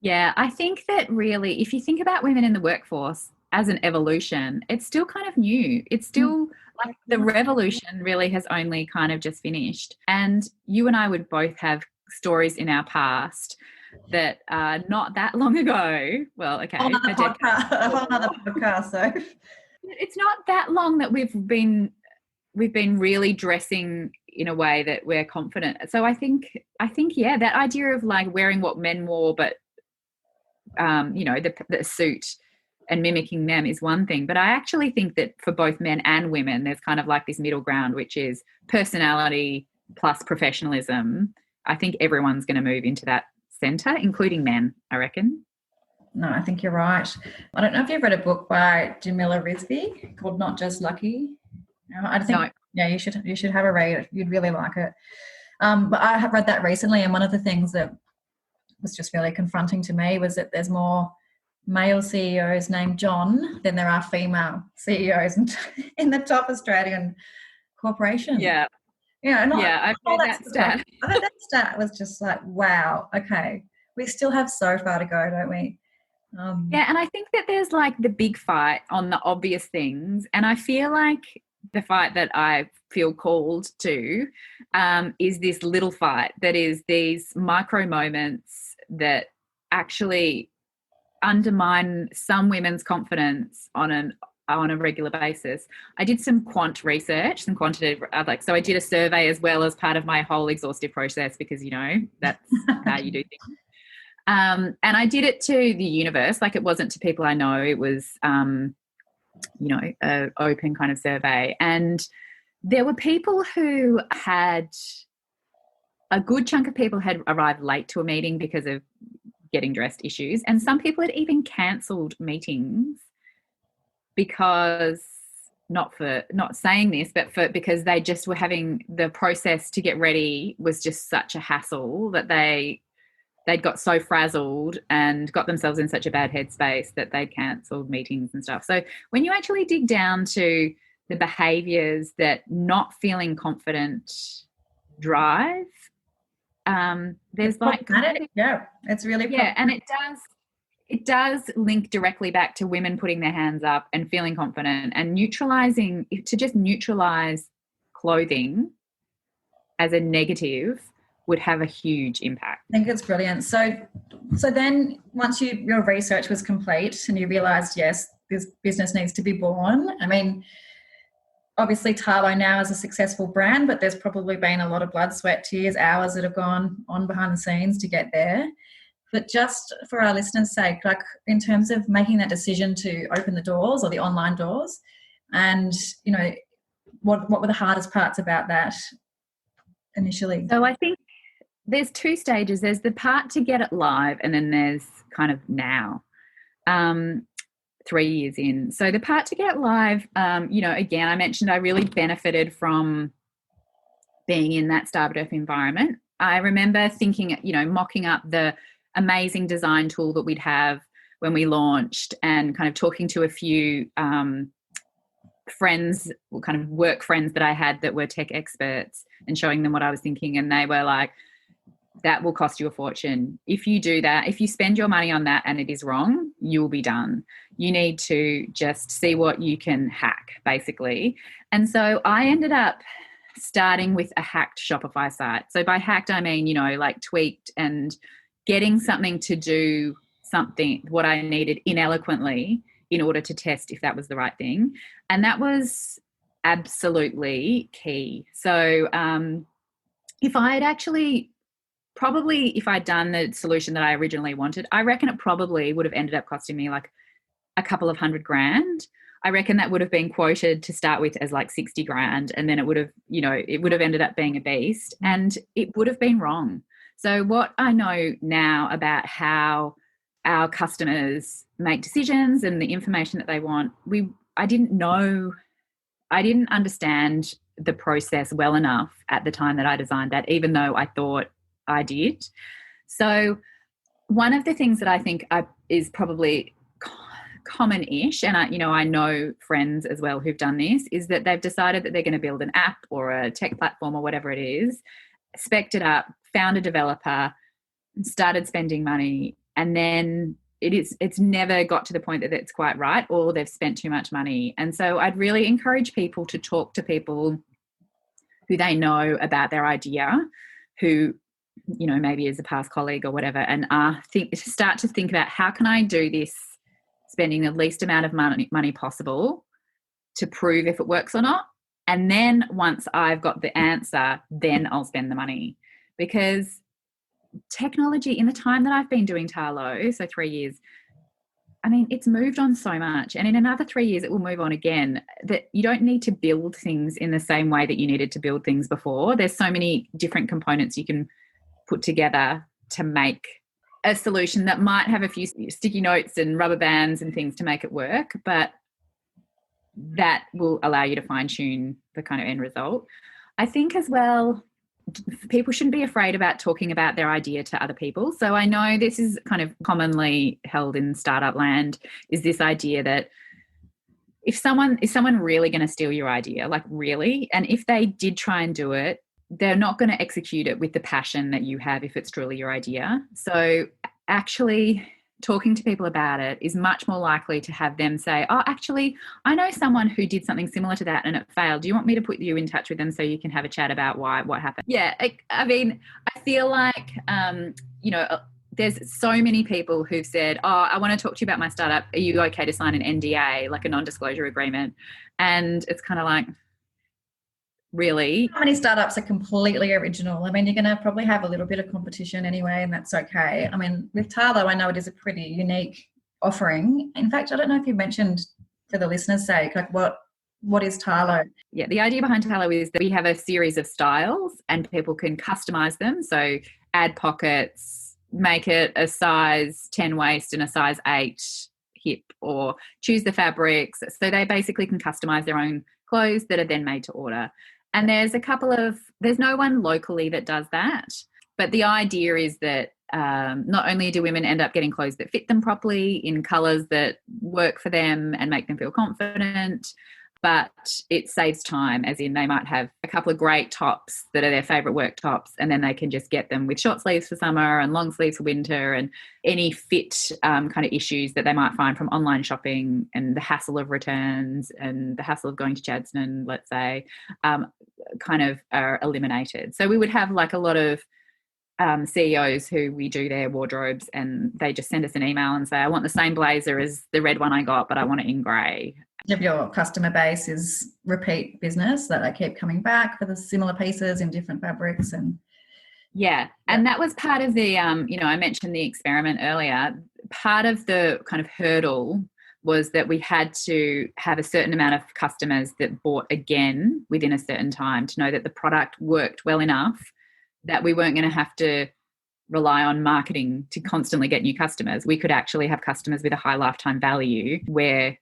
Yeah, I think that really, if you think about women in the workforce as an evolution, it's still kind of new. It's still like the revolution really has only kind of just finished. And you and I would both have stories in our past that not that long ago. Well, okay. A whole other podcast, so. It's not that long that we've been really dressing in a way that we're confident. So I think, yeah, that idea of like wearing what men wore, but you know, the suit and mimicking them is one thing. But I actually think that for both men and women, there's kind of like this middle ground, which is personality plus professionalism. I think everyone's going to move into that centre, including men, I reckon. No, I think you're right. I don't know if you've read a book by Jamila Rizvi called Not Just Lucky. I think, yeah, you should have a read. You'd really like it. But I have read that recently, and one of the things that was just really confronting to me was that there's more male CEOs named John than there are female CEOs in the top Australian corporation. Yeah. Yeah, I've heard that stat. I heard that stat was just like, wow, okay. We still have so far to go, don't we? Yeah, and I think that there's like the big fight on the obvious things, and I feel like the fight that I feel called to is this little fight that is these micro moments that actually undermine some women's confidence on a regular basis. I did some quant research, some quantitative, so I did a survey as well as part of my whole exhaustive process because, you know, that's how you do things. And I did it to the universe, like it wasn't to people I know. It was, you know, an open kind of survey. And there were people who a good chunk of people had arrived late to a meeting because of getting dressed issues. And some people had even cancelled meetings because, not saying this, but because they just were having the process to get ready was just such a hassle that they'd got so frazzled and got themselves in such a bad headspace that they'd cancelled meetings and stuff. So when you actually dig down to the behaviours that not feeling confident drive, there's it's like it's really and it does link directly back to women putting their hands up and feeling confident and to just neutralize clothing as a negative would have a huge impact. I think it's brilliant. So then once your research was complete and you realised, yes, this business needs to be born. I mean, obviously Tahlo now is a successful brand, but there's probably been a lot of blood, sweat, tears, hours that have gone on behind the scenes to get there. But just for our listeners' sake, like in terms of making that decision to open the doors or the online doors, and, you know, what were the hardest parts about that initially? So I think there's two stages. There's the part to get it live, and then there's kind of now. 3 years in. So the part to get live, you know, again, I mentioned I really benefited from being in that startup environment. I remember thinking, you know, mocking up the amazing design tool that we'd have when we launched and kind of talking to a few friends, kind of work friends that I had that were tech experts and showing them what I was thinking. And they were like, that will cost you a fortune. If you do that, if you spend your money on that and it is wrong, you will be done. You need to just see what you can hack, basically. And so I ended up starting with a hacked Shopify site. So by hacked, I mean, you know, like tweaked and getting something to do something, what I needed ineloquently in order to test if that was the right thing. And that was absolutely key. So if I had actually... probably if I'd done the solution that I originally wanted, I reckon it probably would have ended up costing me like a couple of $100,000. I reckon that would have been quoted to start with as like 60 grand. And then it would have, you know, it would have ended up being a beast and it would have been wrong. So what I know now about how our customers make decisions and the information that they want. I didn't understand the process well enough at the time that I designed that, even though I thought I did. So one of the things that I think is probably common-ish, and I know friends as well who've done this, is that they've decided that they're going to build an app or a tech platform or whatever it is, spec'd it up, found a developer, started spending money, and then it's never got to the point that it's quite right, or they've spent too much money. And so I'd really encourage people to talk to people who they know about their idea, who, maybe is a past colleague or whatever, and start to think about, how can I do this spending the least amount of money possible to prove if it works or not. And then once I've got the answer, then I'll spend the money. Because technology, in the time that I've been doing Tahlo, so 3 years, I mean, it's moved on so much. And in another 3 years, it will move on again. That you don't need to build things in the same way that you needed to build things before. There's so many different components you can put together to make a solution that might have a few sticky notes and rubber bands and things to make it work, but that will allow you to fine-tune the kind of end result. I think as well, people shouldn't be afraid about talking about their idea to other people. So I know this is kind of commonly held in startup land, is this idea that is someone really going to steal your idea, like really? And if they did try and do it, they're not going to execute it with the passion that you have if it's truly your idea. So actually talking to people about it is much more likely to have them say, oh, actually, I know someone who did something similar to that and it failed. Do you want me to put you in touch with them so you can have a chat about what happened? Yeah, I mean, I feel like, there's so many people who've said, oh, I want to talk to you about my startup. Are you okay to sign an NDA, like a non-disclosure agreement? And it's kind of like, really? How many startups are completely original? I mean, you're going to probably have a little bit of competition anyway, and that's okay. I mean, with Tahlo, I know it is a pretty unique offering. In fact, I don't know if you mentioned, for the listeners' sake, like what is Tahlo? Yeah, the idea behind Tahlo is that we have a series of styles and people can customize them. So add pockets, make it a size 10 waist and a size 8 hip, or choose the fabrics. So they basically can customize their own clothes that are then made to order. And there's no one locally that does that. But the idea is that not only do women end up getting clothes that fit them properly in colours that work for them and make them feel confident, but it saves time, as in they might have a couple of great tops that are their favourite work tops, and then they can just get them with short sleeves for summer and long sleeves for winter, and any fit kind of issues that they might find from online shopping and the hassle of returns and the hassle of going to Chadstone, let's say, kind of are eliminated. So we would have like a lot of CEOs who we do their wardrobes, and they just send us an email and say, I want the same blazer as the red one I got, but I want it in grey. If your customer base is repeat business, that they keep coming back for the similar pieces in different fabrics. And and that was part of the I mentioned the experiment earlier. Part of the kind of hurdle was that we had to have a certain amount of customers that bought again within a certain time to know that the product worked well enough that we weren't going to have to rely on marketing to constantly get new customers. We could actually have customers with a high lifetime value where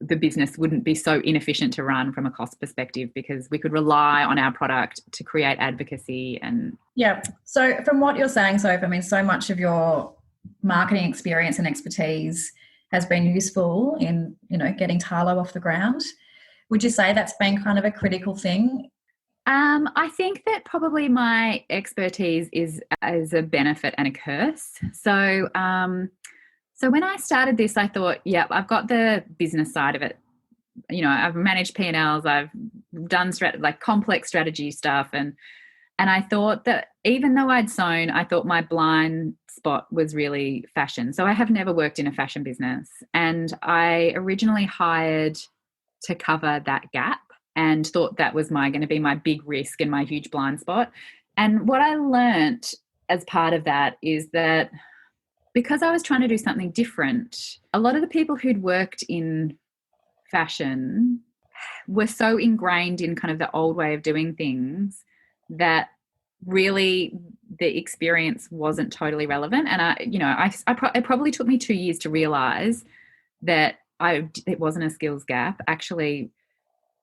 the business wouldn't be so inefficient to run from a cost perspective, because we could rely on our product to create advocacy. And yeah, so from what you're saying, Soph, I mean, so much of your marketing experience and expertise has been useful in, getting Tahlo off the ground. Would you say that's been kind of a critical thing? I think that probably my expertise is as a benefit and a curse. So when I started this, I thought, I've got the business side of it. I've managed P&Ls, I've done complex strategy stuff. And I thought that even though I'd sewn, I thought my blind spot was really fashion. So I have never worked in a fashion business. And I originally hired to cover that gap and thought that was going to be my big risk and my huge blind spot. And what I learnt as part of that is that because I was trying to do something different, a lot of the people who'd worked in fashion were so ingrained in kind of the old way of doing things that really the experience wasn't totally relevant. And it probably took me 2 years to realize that it wasn't a skills gap. Actually,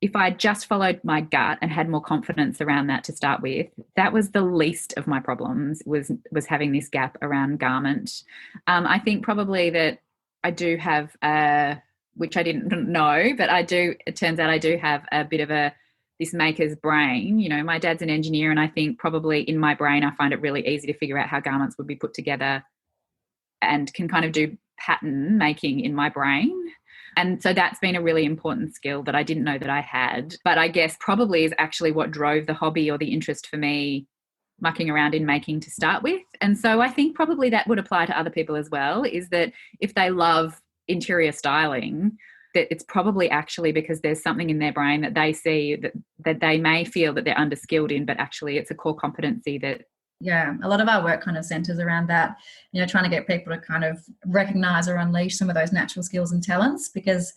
if I just followed my gut and had more confidence around that to start with, that was the least of my problems, was having this gap around garment. I think probably that I do have which I didn't know, but it turns out I do have a bit of this maker's brain. You know, my dad's an engineer, and I think probably in my brain I find it really easy to figure out how garments would be put together and can kind of do pattern making in my brain. And so that's been a really important skill that I didn't know that I had, but I guess probably is actually what drove the hobby or the interest for me mucking around in making to start with. And so I think probably that would apply to other people as well, is that if they love interior styling, that it's probably actually because there's something in their brain that they see that they may feel that they're underskilled in, but actually it's a core competency that. Yeah, a lot of our work kind of centers around that, you know, trying to get people to kind of recognize or unleash some of those natural skills and talents, because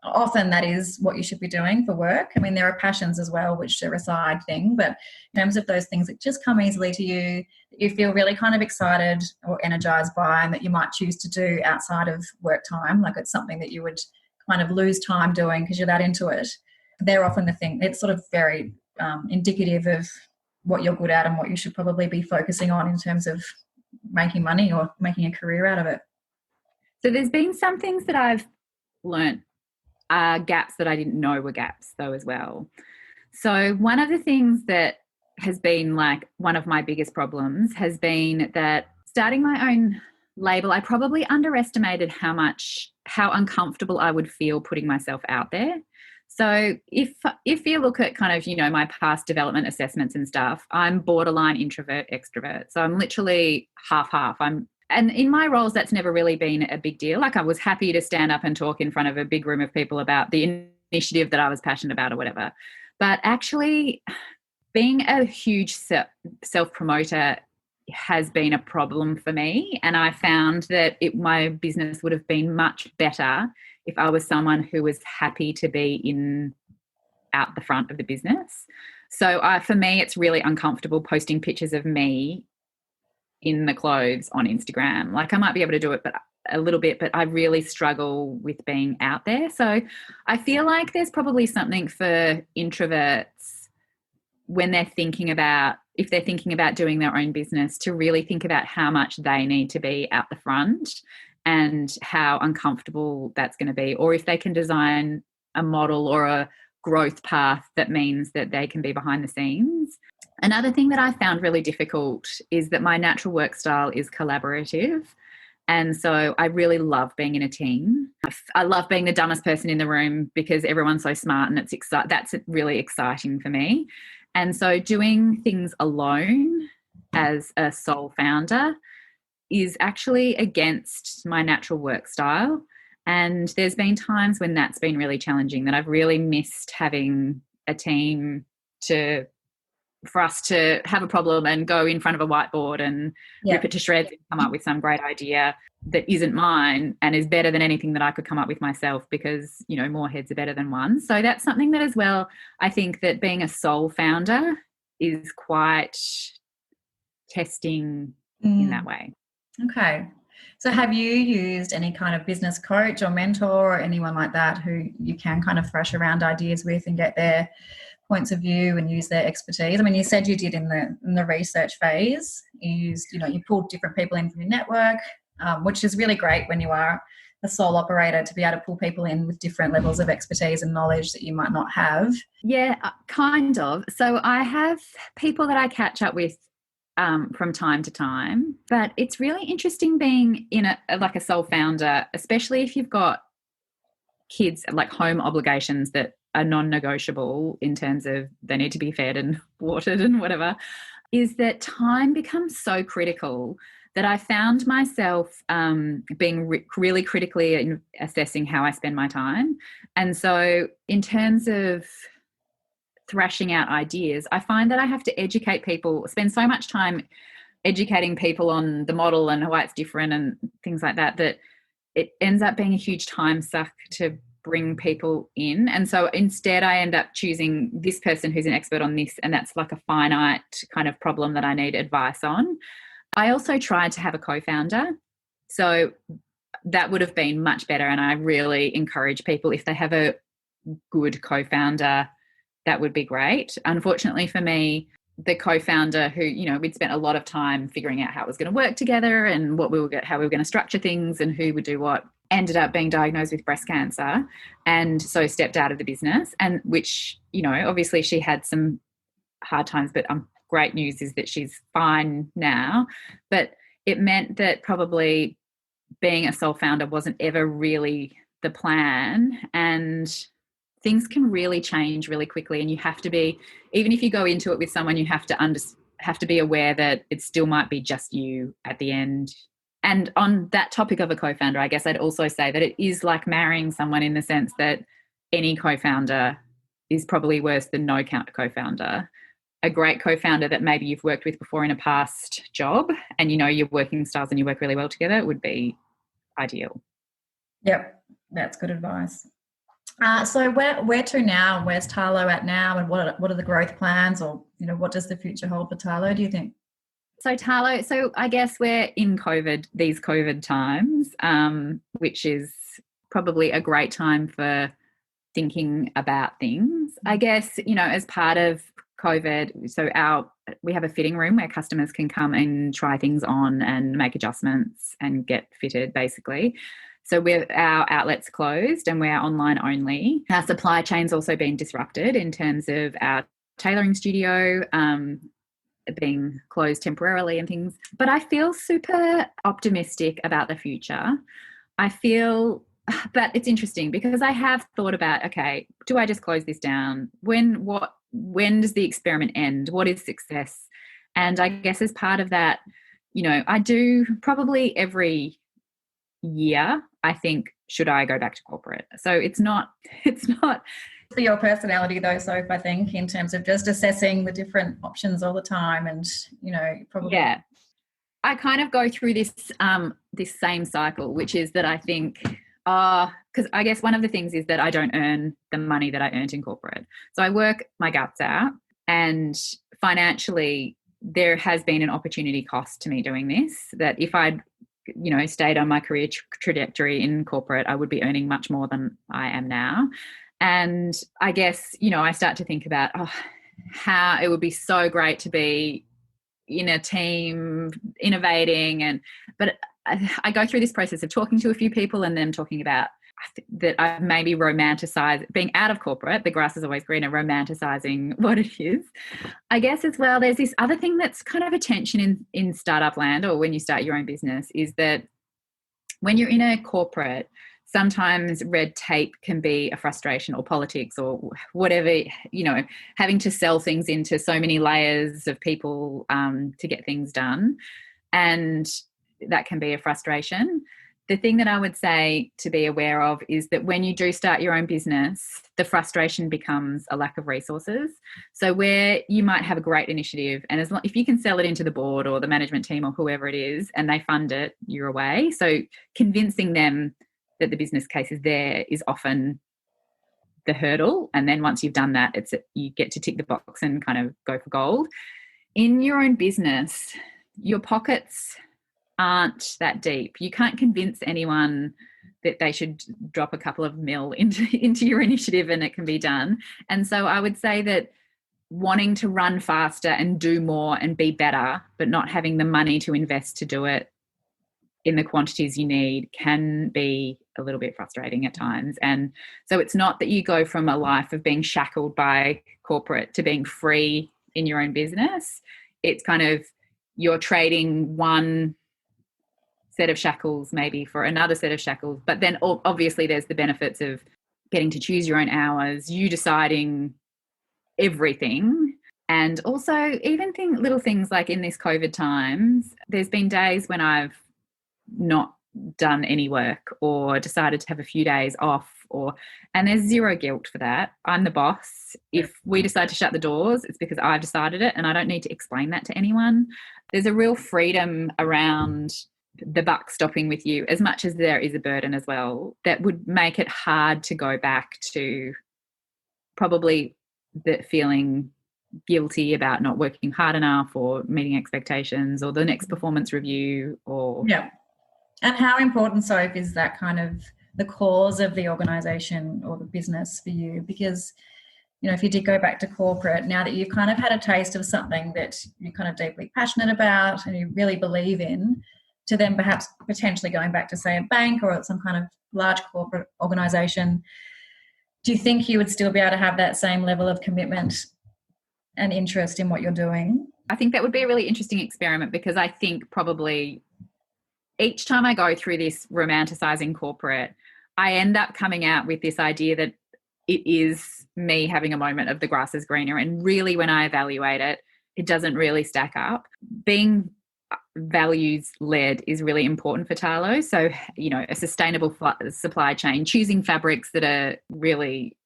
often that is what you should be doing for work. I mean, there are passions as well, which are a side thing, but in terms of those things that just come easily to you, that you feel really kind of excited or energized by, and that you might choose to do outside of work time, like it's something that you would kind of lose time doing because you're that into it, they're often the thing. It's sort of very indicative of what you're good at and what you should probably be focusing on in terms of making money or making a career out of it. So there's been some things that I've learnt are gaps that I didn't know were gaps though as well. So one of the things that has been like one of my biggest problems has been that starting my own label, I probably underestimated how uncomfortable I would feel putting myself out there. So if you look at kind of, you know, my past development assessments and stuff, I'm borderline introvert, extrovert. So I'm literally half. And in my roles, that's never really been a big deal. Like I was happy to stand up and talk in front of a big room of people about the initiative that I was passionate about or whatever. But actually being a huge self-promoter has been a problem for me. And I found that my business would have been much better if I was someone who was happy to be out the front of the business. So for me, it's really uncomfortable posting pictures of me in the clothes on Instagram. Like I might be able to do it, but a little bit, but I really struggle with being out there. So I feel like there's probably something for introverts when they're thinking about, if they're thinking about doing their own business, to really think about how much they need to be out the front and how uncomfortable that's going to be, or if they can design a model or a growth path that means that they can be behind the scenes. Another thing that I found really difficult is that my natural work style is collaborative. And so I really love being in a team. I love being the dumbest person in the room because everyone's so smart, and that's really exciting for me. And so doing things alone as a sole founder is actually against my natural work style. And there's been times when that's been really challenging, that I've really missed having a team for us to have a problem and go in front of a whiteboard and rip it to shreds and come up with some great idea that isn't mine and is better than anything that I could come up with myself, because, you know, more heads are better than one. So that's something that as well, I think that being a sole founder is quite testing in that way. Okay. So have you used any kind of business coach or mentor or anyone like that who you can kind of thrash around ideas with and get their points of view and use their expertise? I mean, you said you did in the research phase. You used, you know, you pulled different people in from your network, which is really great when you are a sole operator, to be able to pull people in with different levels of expertise and knowledge that you might not have. Yeah, kind of. So I have people that I catch up with from time to time, but it's really interesting being in like a sole founder, especially if you've got kids, like home obligations that are non-negotiable in terms of they need to be fed and watered and whatever, is that time becomes so critical that I found myself being really critically in assessing how I spend my time. And so in terms of thrashing out ideas, I find that I have to educate people, spend so much time educating people on the model and why it's different and things like that, that it ends up being a huge time suck to bring people in. And so instead I end up choosing this person who's an expert on this, and that's like a finite kind of problem that I need advice on. I also tried to have a co-founder. So that would have been much better. And I really encourage people, if they have a good co-founder, that would be great. Unfortunately for me, the co-founder who, we'd spent a lot of time figuring out how it was going to work together and how we were going to structure things and who would do what, ended up being diagnosed with breast cancer, and so stepped out of the business. And which, obviously she had some hard times, but great news is that she's fine now. But it meant that probably being a sole founder wasn't ever really the plan, and things can really change really quickly. And you have to be, even if you go into it with someone, you have to be aware that it still might be just you at the end. And on that topic of a co-founder, I guess I'd also say that it is like marrying someone, in the sense that any co-founder is probably worse than no co-founder. A great co-founder that maybe you've worked with before in a past job, and your working styles and you work really well together, would be ideal. Yep, that's good advice. So where to now? Where's Tahlo at now, and what are the growth plans, or what does the future hold for Tahlo, do you think? So Tahlo, so I guess we're in these COVID times, which is probably a great time for thinking about things. I guess, as part of COVID, so we have a fitting room where customers can come and try things on and make adjustments and get fitted, basically. So our outlets closed and we're online only. Our supply chain's also been disrupted in terms of our tailoring studio being closed temporarily and things. But I feel super optimistic about the future. But it's interesting because I have thought about, okay, do I just close this down? When does the experiment end? What is success? And I guess as part of that, I do probably every year, I think, should I go back to corporate? So it's not for your personality though, Soph, I think, in terms of just assessing the different options all the time, and probably. Yeah, I kind of go through this same cycle, which is that I think because I guess one of the things is that I don't earn the money that I earned in corporate. So I work my guts out, and financially there has been an opportunity cost to me doing this, that if I'd stayed on my career trajectory in corporate, I would be earning much more than I am now. And I guess, I start to think about how it would be so great to be in a team innovating. But I go through this process of talking to a few people and then talking about that I maybe romanticize being out of corporate. The grass is always greener, romanticizing what it is. I guess as well, there's this other thing that's kind of a tension in startup land, or when you start your own business, is that when you're in a corporate, sometimes red tape can be a frustration, or politics, or whatever, having to sell things into so many layers of people to get things done. And that can be a frustration. The thing that I would say to be aware of is that when you do start your own business, the frustration becomes a lack of resources. So where you might have a great initiative, and if you can sell it into the board or the management team or whoever it is, and they fund it, you're away. So convincing them that the business case is there is often the hurdle. And then once you've done that, you get to tick the box and kind of go for gold. In your own business, your pockets aren't that deep. You can't convince anyone that they should drop a couple of mil into your initiative and it can be done. And so I would say that wanting to run faster and do more and be better, but not having the money to invest to do it in the quantities you need can be a little bit frustrating at times. And so it's not that you go from a life of being shackled by corporate to being free in your own business. It's kind of you're trading one set of shackles maybe for another set of shackles, but then obviously there's the benefits of getting to choose your own hours, you deciding everything. And also even little things like in this COVID times, there's been days when I've not done any work or decided to have a few days off, and there's zero guilt for that. I'm the boss. If we decide to shut the doors, it's because I've decided it, and I don't need to explain that to anyone. There's a real freedom around the buck stopping with you, as much as there is a burden as well, that would make it hard to go back to probably the feeling guilty about not working hard enough or meeting expectations or the next performance review or... Yeah. And how important, Soph, is that kind of the cause of the organisation or the business for you? Because, you know, if you did go back to corporate, now that you've kind of had a taste of something that you're kind of deeply passionate about and you really believe in, to then perhaps potentially going back to, say, a bank or some kind of large corporate organisation, do you think you would still be able to have that same level of commitment and interest in what you're doing? I think that would be a really interesting experiment, because I think probably each time I go through this romanticizing corporate, I end up coming out with this idea that it is me having a moment of the grass is greener. And really, when I evaluate it, it doesn't really stack up. Being values led is really important for Tahlo. So, you know, a sustainable supply chain, choosing fabrics that are really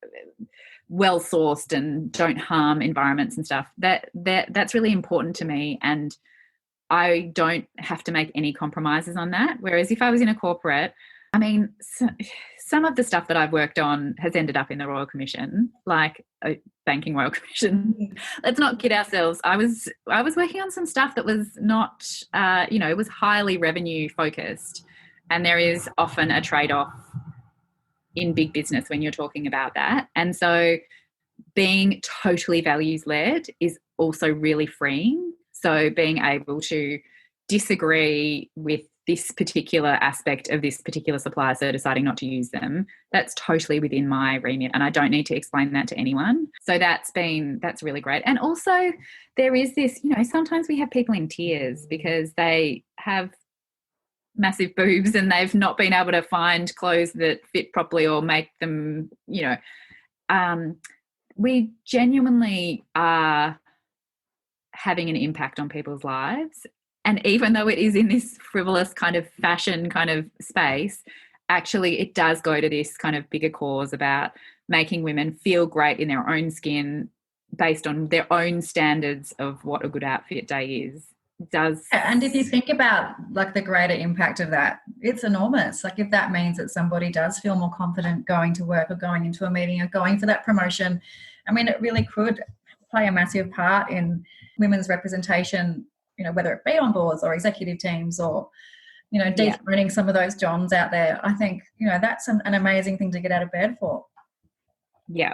well sourced and don't harm environments and stuff, that's really important to me, and I don't have to make any compromises on that. Whereas if I was in a corporate, I mean, some of the stuff that I've worked on has ended up in the Royal Commission, like a banking Royal Commission. Let's not kid ourselves. I was working on some stuff that was not, it was highly revenue focused, and there is often a trade-off in big business when you're talking about that. And so being totally values-led is also really freeing. So being able to disagree with this particular aspect of this particular supplier, so deciding not to use them, that's totally within my remit, and I don't need to explain that to anyone. So that's really great. And also there is this, you know, sometimes we have people in tears because they have massive boobs and they've not been able to find clothes that fit properly or make them, you know, we genuinely are having an impact on people's lives. And even though it is in this frivolous kind of fashion kind of space, actually it does go to this kind of bigger cause about making women feel great in their own skin based on their own standards of what a good outfit day is. It does. And if you think about like the greater impact of that, it's enormous. Like if that means that somebody does feel more confident going to work or going into a meeting or going for that promotion, I mean, it really could play a massive part in women's representation, you know, whether it be on boards or executive teams or, you know, dethroning some of those Johns out there. I think, you know, that's an amazing thing to get out of bed for. Yeah.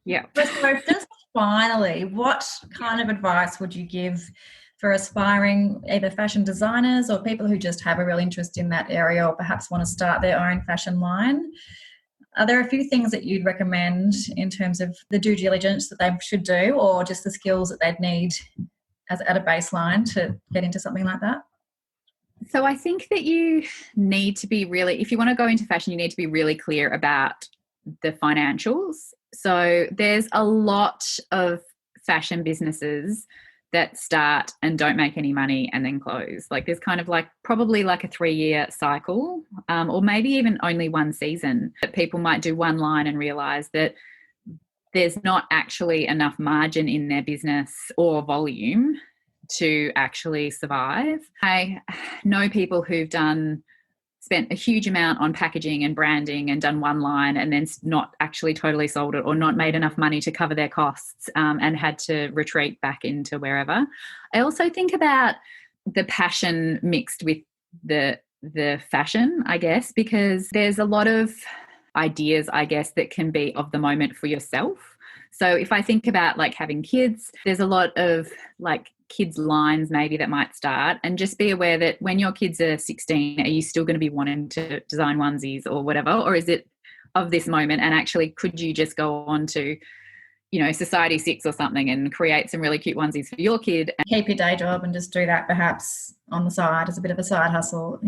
Yeah. So just finally, what kind of advice would you give for aspiring either fashion designers or people who just have a real interest in that area or perhaps want to start their own fashion line? Are there a few things that you'd recommend in terms of the due diligence that they should do, or just the skills that they'd need as at a baseline to get into something like that? So I think that you need to be really, if you want to go into fashion, you need to be really clear about the financials. So there's a lot of fashion businesses that start and don't make any money and then close. Like there's kind of like probably like a 3-year cycle, or maybe even only one season, that people might do one line and realize that there's not actually enough margin in their business or volume to actually survive. I know people who've spent a huge amount on packaging and branding and done one line and then not actually totally sold it or not made enough money to cover their costs, and had to retreat back into wherever. I also think about the passion mixed with the fashion, I guess, because there's a lot of ideas, I guess, that can be of the moment for yourself. So if I think about like having kids, there's a lot of like kids lines maybe that might start, and just be aware that when your kids are 16, are you still going to be wanting to design onesies or whatever, or is it of this moment? And actually, could you just go on to, you know, Society 6 or something and create some really cute onesies for your kid? Keep your day job and just do that perhaps on the side as a bit of a side hustle.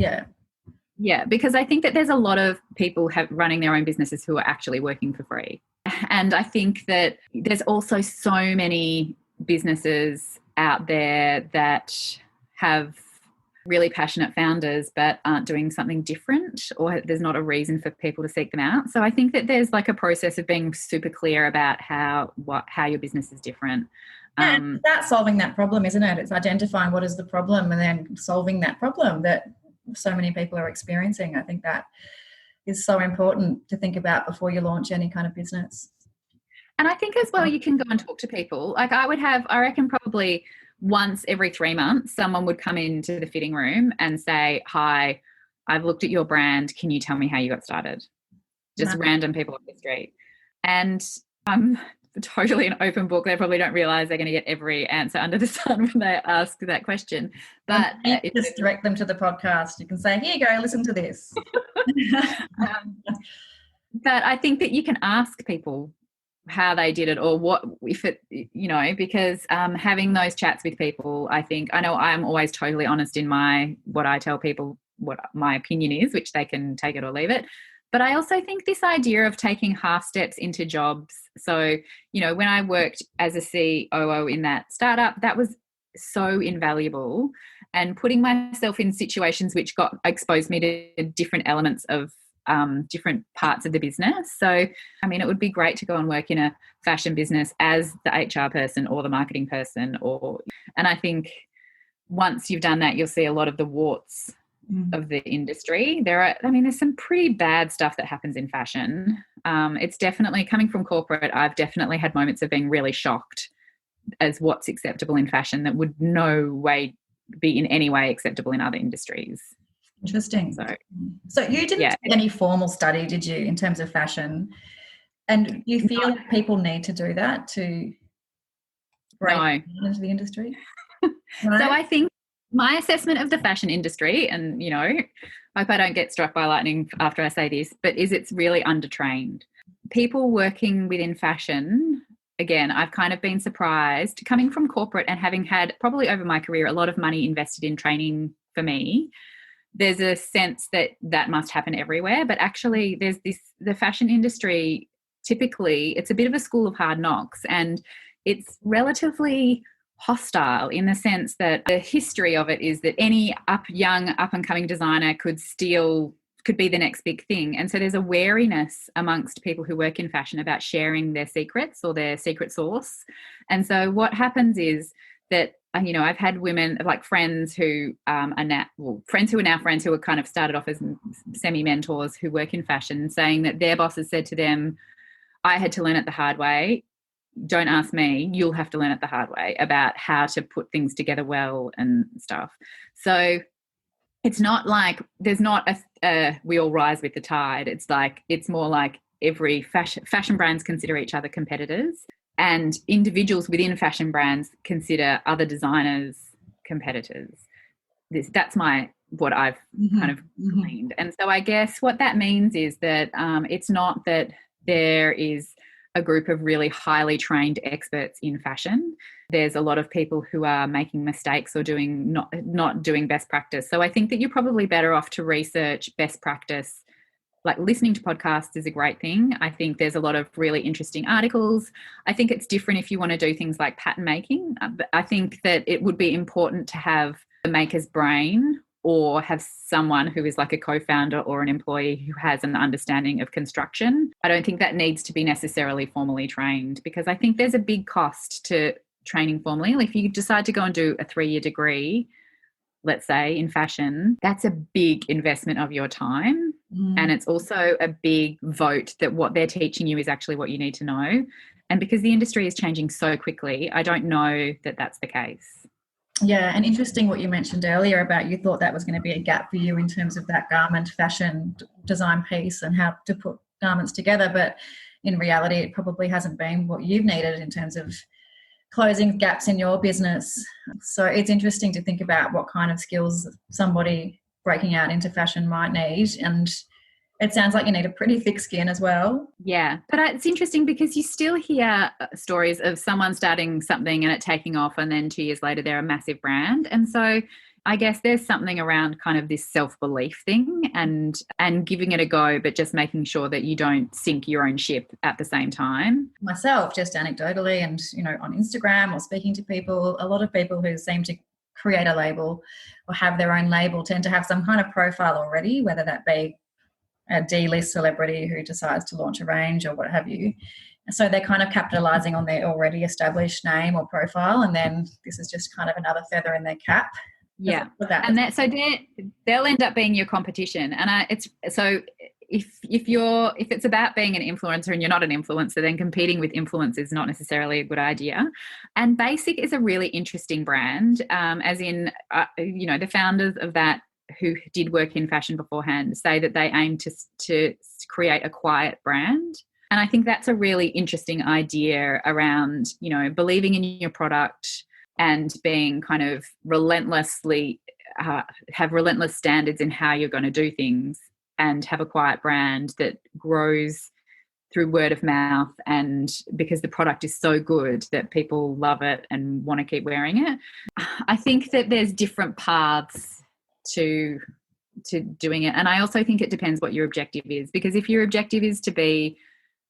Yeah, because I think that there's a lot of people running their own businesses who are actually working for free. And I think that there's also so many businesses out there that have really passionate founders but aren't doing something different, or there's not a reason for people to seek them out. So I think that there's like a process of being super clear about how your business is different. And that's solving that problem, isn't it? It's identifying what is the problem and then solving that problem that so many people are experiencing. I think that is so important to think about before you launch any kind of business. And I think as well, you can go and talk to people. Like I reckon probably once every 3 months, someone would come into the fitting room and say, "Hi, I've looked at your brand. Can you tell me how you got started?" Just random people off the street. And I'm totally an open book. They probably don't realize they're going to get every answer under the sun when they ask that question. But you just direct them to the podcast. You can say, "Here you go, listen to this." But I think that you can ask people how they did it or what, if it, because having those chats with people, I know I'm always totally honest in what I tell people, what my opinion is, which they can take it or leave it. But I also think this idea of taking half steps into jobs. So, when I worked as a COO in that startup, that was so invaluable, and putting myself in situations which exposed me to different elements of different parts of the business. So, it would be great to go and work in a fashion business as the HR person or the marketing person, and I think once you've done that, you'll see a lot of the warts of the industry. There's some pretty bad stuff that happens in fashion. It's definitely coming from corporate. I've definitely had moments of being really shocked as what's acceptable in fashion that would no way be in any way acceptable in other industries. Interesting. So you didn't do any formal study, did you, in terms of fashion? And you feel like people need to do that to break into the industry? No? So I think my assessment of the fashion industry, and, hope I don't get struck by lightning after I say this, but it's really undertrained. People working within fashion, again, I've kind of been surprised coming from corporate and having had probably over my career a lot of money invested in training for me. There's a sense that must happen everywhere, but actually the fashion industry, typically it's a bit of a school of hard knocks, and it's relatively hostile in the sense that the history of it is that any young up and coming designer could be the next big thing. And so there's a wariness amongst people who work in fashion about sharing their secrets or their secret sauce. And so what happens is that I've had women like friends who are now friends who are kind of started off as semi-mentors who work in fashion, saying that their bosses said to them, "I had to learn it the hard way. Don't ask me. You'll have to learn it the hard way about how to put things together well and stuff." So it's not like there's not a we all rise with the tide. It's more like every fashion brands consider each other competitors. And individuals within fashion brands consider other designers competitors. That's what I've kind of gleaned. And so I guess what that means is that it's not that there is a group of really highly trained experts in fashion. There's a lot of people who are making mistakes or not doing best practice. So I think that you're probably better off to research best practice. Like listening to podcasts is a great thing. I think there's a lot of really interesting articles. I think it's different if you want to do things like pattern making. I think that it would be important to have a maker's brain or have someone who is like a co-founder or an employee who has an understanding of construction. I don't think that needs to be necessarily formally trained, because I think there's a big cost to training formally. If you decide to go and do a 3-year degree, let's say in fashion, that's a big investment of your time. And it's also a big vote that what they're teaching you is actually what you need to know. And because the industry is changing so quickly, I don't know that that's the case. Yeah, and interesting what you mentioned earlier about you thought that was going to be a gap for you in terms of that garment fashion design piece and how to put garments together. But in reality, it probably hasn't been what you've needed in terms of closing gaps in your business. So it's interesting to think about what kind of skills somebody breaking out into fashion might need. And it sounds like you need a pretty thick skin as well. Yeah, but it's interesting because you still hear stories of someone starting something and it taking off, and then 2 years later they're a massive brand. And so I guess there's something around kind of this self-belief thing and giving it a go, but just making sure that you don't sink your own ship at the same time. Myself, just anecdotally and, on Instagram or speaking to people, a lot of people who seem to create a label or have their own label tend to have some kind of profile already, whether that be a D-list celebrity who decides to launch a range or what have you. So they're kind of capitalizing on their already established name or profile, and then this is just kind of another feather in their cap. Yeah, and they'll end up being your competition. And it's so if it's about being an influencer and you're not an influencer, then competing with influencers is not necessarily a good idea. And Basic is a really interesting brand, as in the founders of that, who did work in fashion beforehand, say that they aim to create a quiet brand. And I think that's a really interesting idea around, believing in your product and being kind of relentlessly have relentless standards in how you're going to do things, and have a quiet brand that grows through word of mouth, and because the product is so good that people love it and want to keep wearing it. I think that there's different paths to doing it. And I also think it depends what your objective is, because if your objective is to be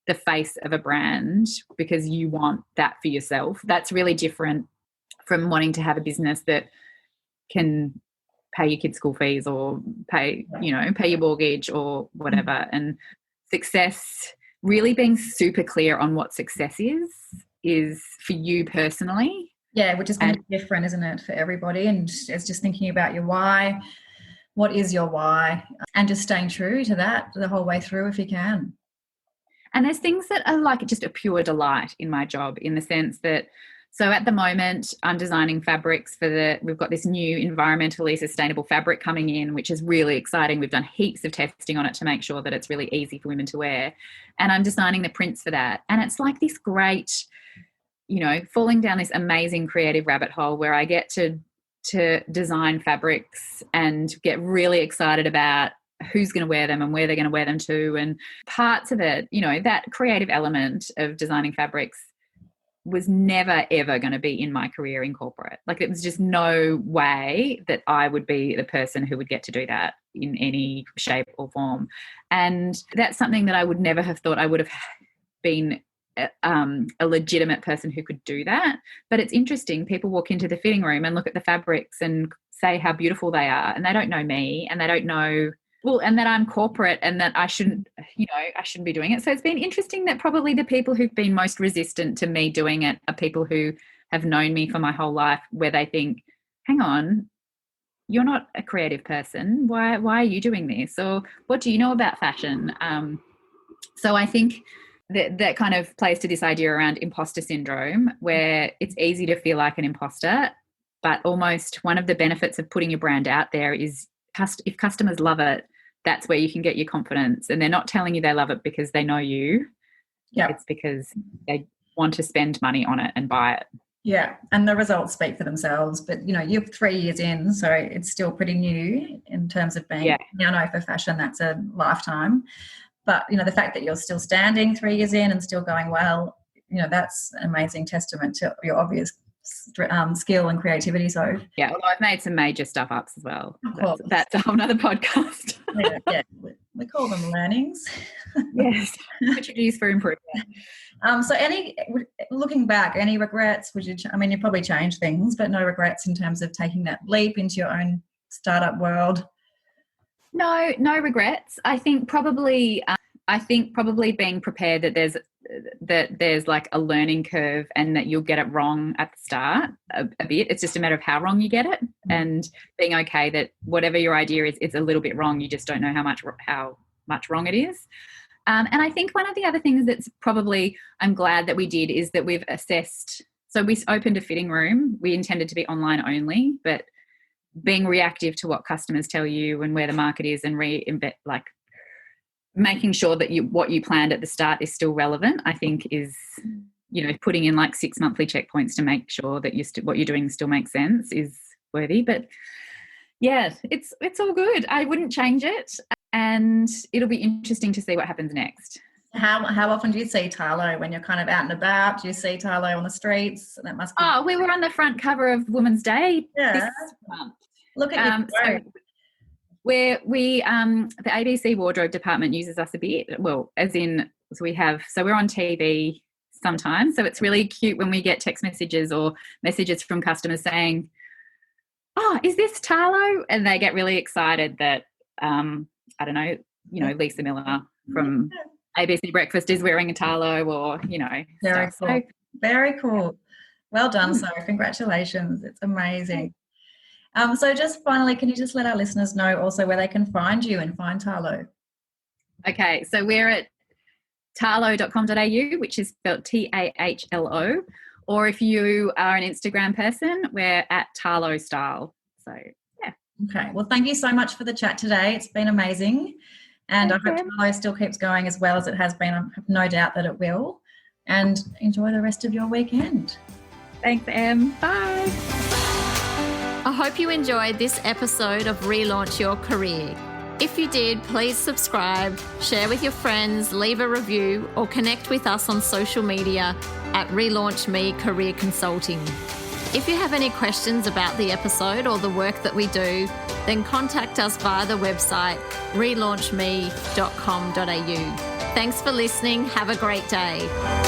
the face of a brand because you want that for yourself, that's really different from wanting to have a business that can pay your kids' school fees or pay your mortgage or whatever. And success, really being super clear on what success is for you personally. Yeah, which is going to be different, isn't it, for everybody? And it's just thinking about your why. What is your why? And just staying true to that the whole way through if you can. And there's things that are like just a pure delight in my job, in the sense that, so at the moment I'm designing fabrics we've got this new environmentally sustainable fabric coming in, which is really exciting. We've done heaps of testing on it to make sure that it's really easy for women to wear. And I'm designing the prints for that. And it's like this great, falling down this amazing creative rabbit hole where I get to design fabrics and get really excited about who's going to wear them and where they're going to wear them to. And parts of it, that creative element of designing fabrics was never, ever going to be in my career in corporate. Like, it was just no way that I would be the person who would get to do that in any shape or form. And that's something that I would never have thought I would have been a legitimate person who could do that. But it's interesting. People walk into the fitting room and look at the fabrics and say how beautiful they are, and they don't know me, and they don't know, and that I'm corporate and that I shouldn't be doing it. So it's been interesting that probably the people who've been most resistant to me doing it are people who have known me for my whole life, where they think, hang on, you're not a creative person. Why are you doing this? Or what do you know about fashion? So I think that kind of plays to this idea around imposter syndrome, where it's easy to feel like an imposter, but almost one of the benefits of putting your brand out there is if customers love it, that's where you can get your confidence. And they're not telling you they love it because they know you. Yeah, it's because they want to spend money on it and buy it. Yeah, and the results speak for themselves. But, you're 3 years in, so it's still pretty new in terms of being, I know for fashion that's a lifetime. But, the fact that you're still standing 3 years in and still going well, that's an amazing testament to your obvious skill and creativity. So yeah, although I've made some major stuff ups as well. That's a whole nother podcast. yeah, we call them learnings. Yes, opportunities for improvement. So looking back, any regrets? You probably changed things, but no regrets in terms of taking that leap into your own startup world? No regrets. I think probably being prepared that there's like a learning curve and that you'll get it wrong at the start a bit. It's just a matter of how wrong you get it, and being okay that whatever your idea is, it's a little bit wrong. You just don't know how much wrong it is. And I think one of the other things that's probably I'm glad that we did is that we've assessed. So we opened a fitting room. We intended to be online only, but being reactive to what customers tell you and where the market is, and making sure that what you planned at the start is still relevant, I think is, putting in like 6 monthly checkpoints to make sure that what you're doing still makes sense is worthy. But yeah, it's all good. I wouldn't change it, and it'll be interesting to see what happens next. How often do you see Tahlo when you're kind of out and about? Do you see Tahlo on the streets? That must be. Oh, we were on the front cover of Women's Day this month. Look at you. So the ABC wardrobe department uses us a bit. Well, so we're on TV sometimes. So it's really cute when we get text messages or messages from customers saying, "Oh, is this Tahlo?" And they get really excited that Lisa Miller from ABC Breakfast is wearing a Tahlo or, Very stuff. cool. So, Very cool. Well done, Soph. Congratulations. It's amazing. So just finally, can you just let our listeners know also where they can find you and find Tahlo? okay, so we're at tahlo.com.au, which is spelled Tahlo. Or if you are an Instagram person, we're at Tahlo Style. So, yeah. Okay. Well, thank you so much for the chat today. It's been amazing. And I hope Tahlo still keeps going as well as it has been. I have no doubt that it will. And enjoy the rest of your weekend. Thanks, Em. Bye. I hope you enjoyed this episode of Relaunch Your Career. If you did, please subscribe, share with your friends, leave a review, or connect with us on social media at Relaunch Me Career Consulting. If you have any questions about the episode or the work that we do, then contact us via the website relaunchme.com.au. Thanks for listening. Have a great day.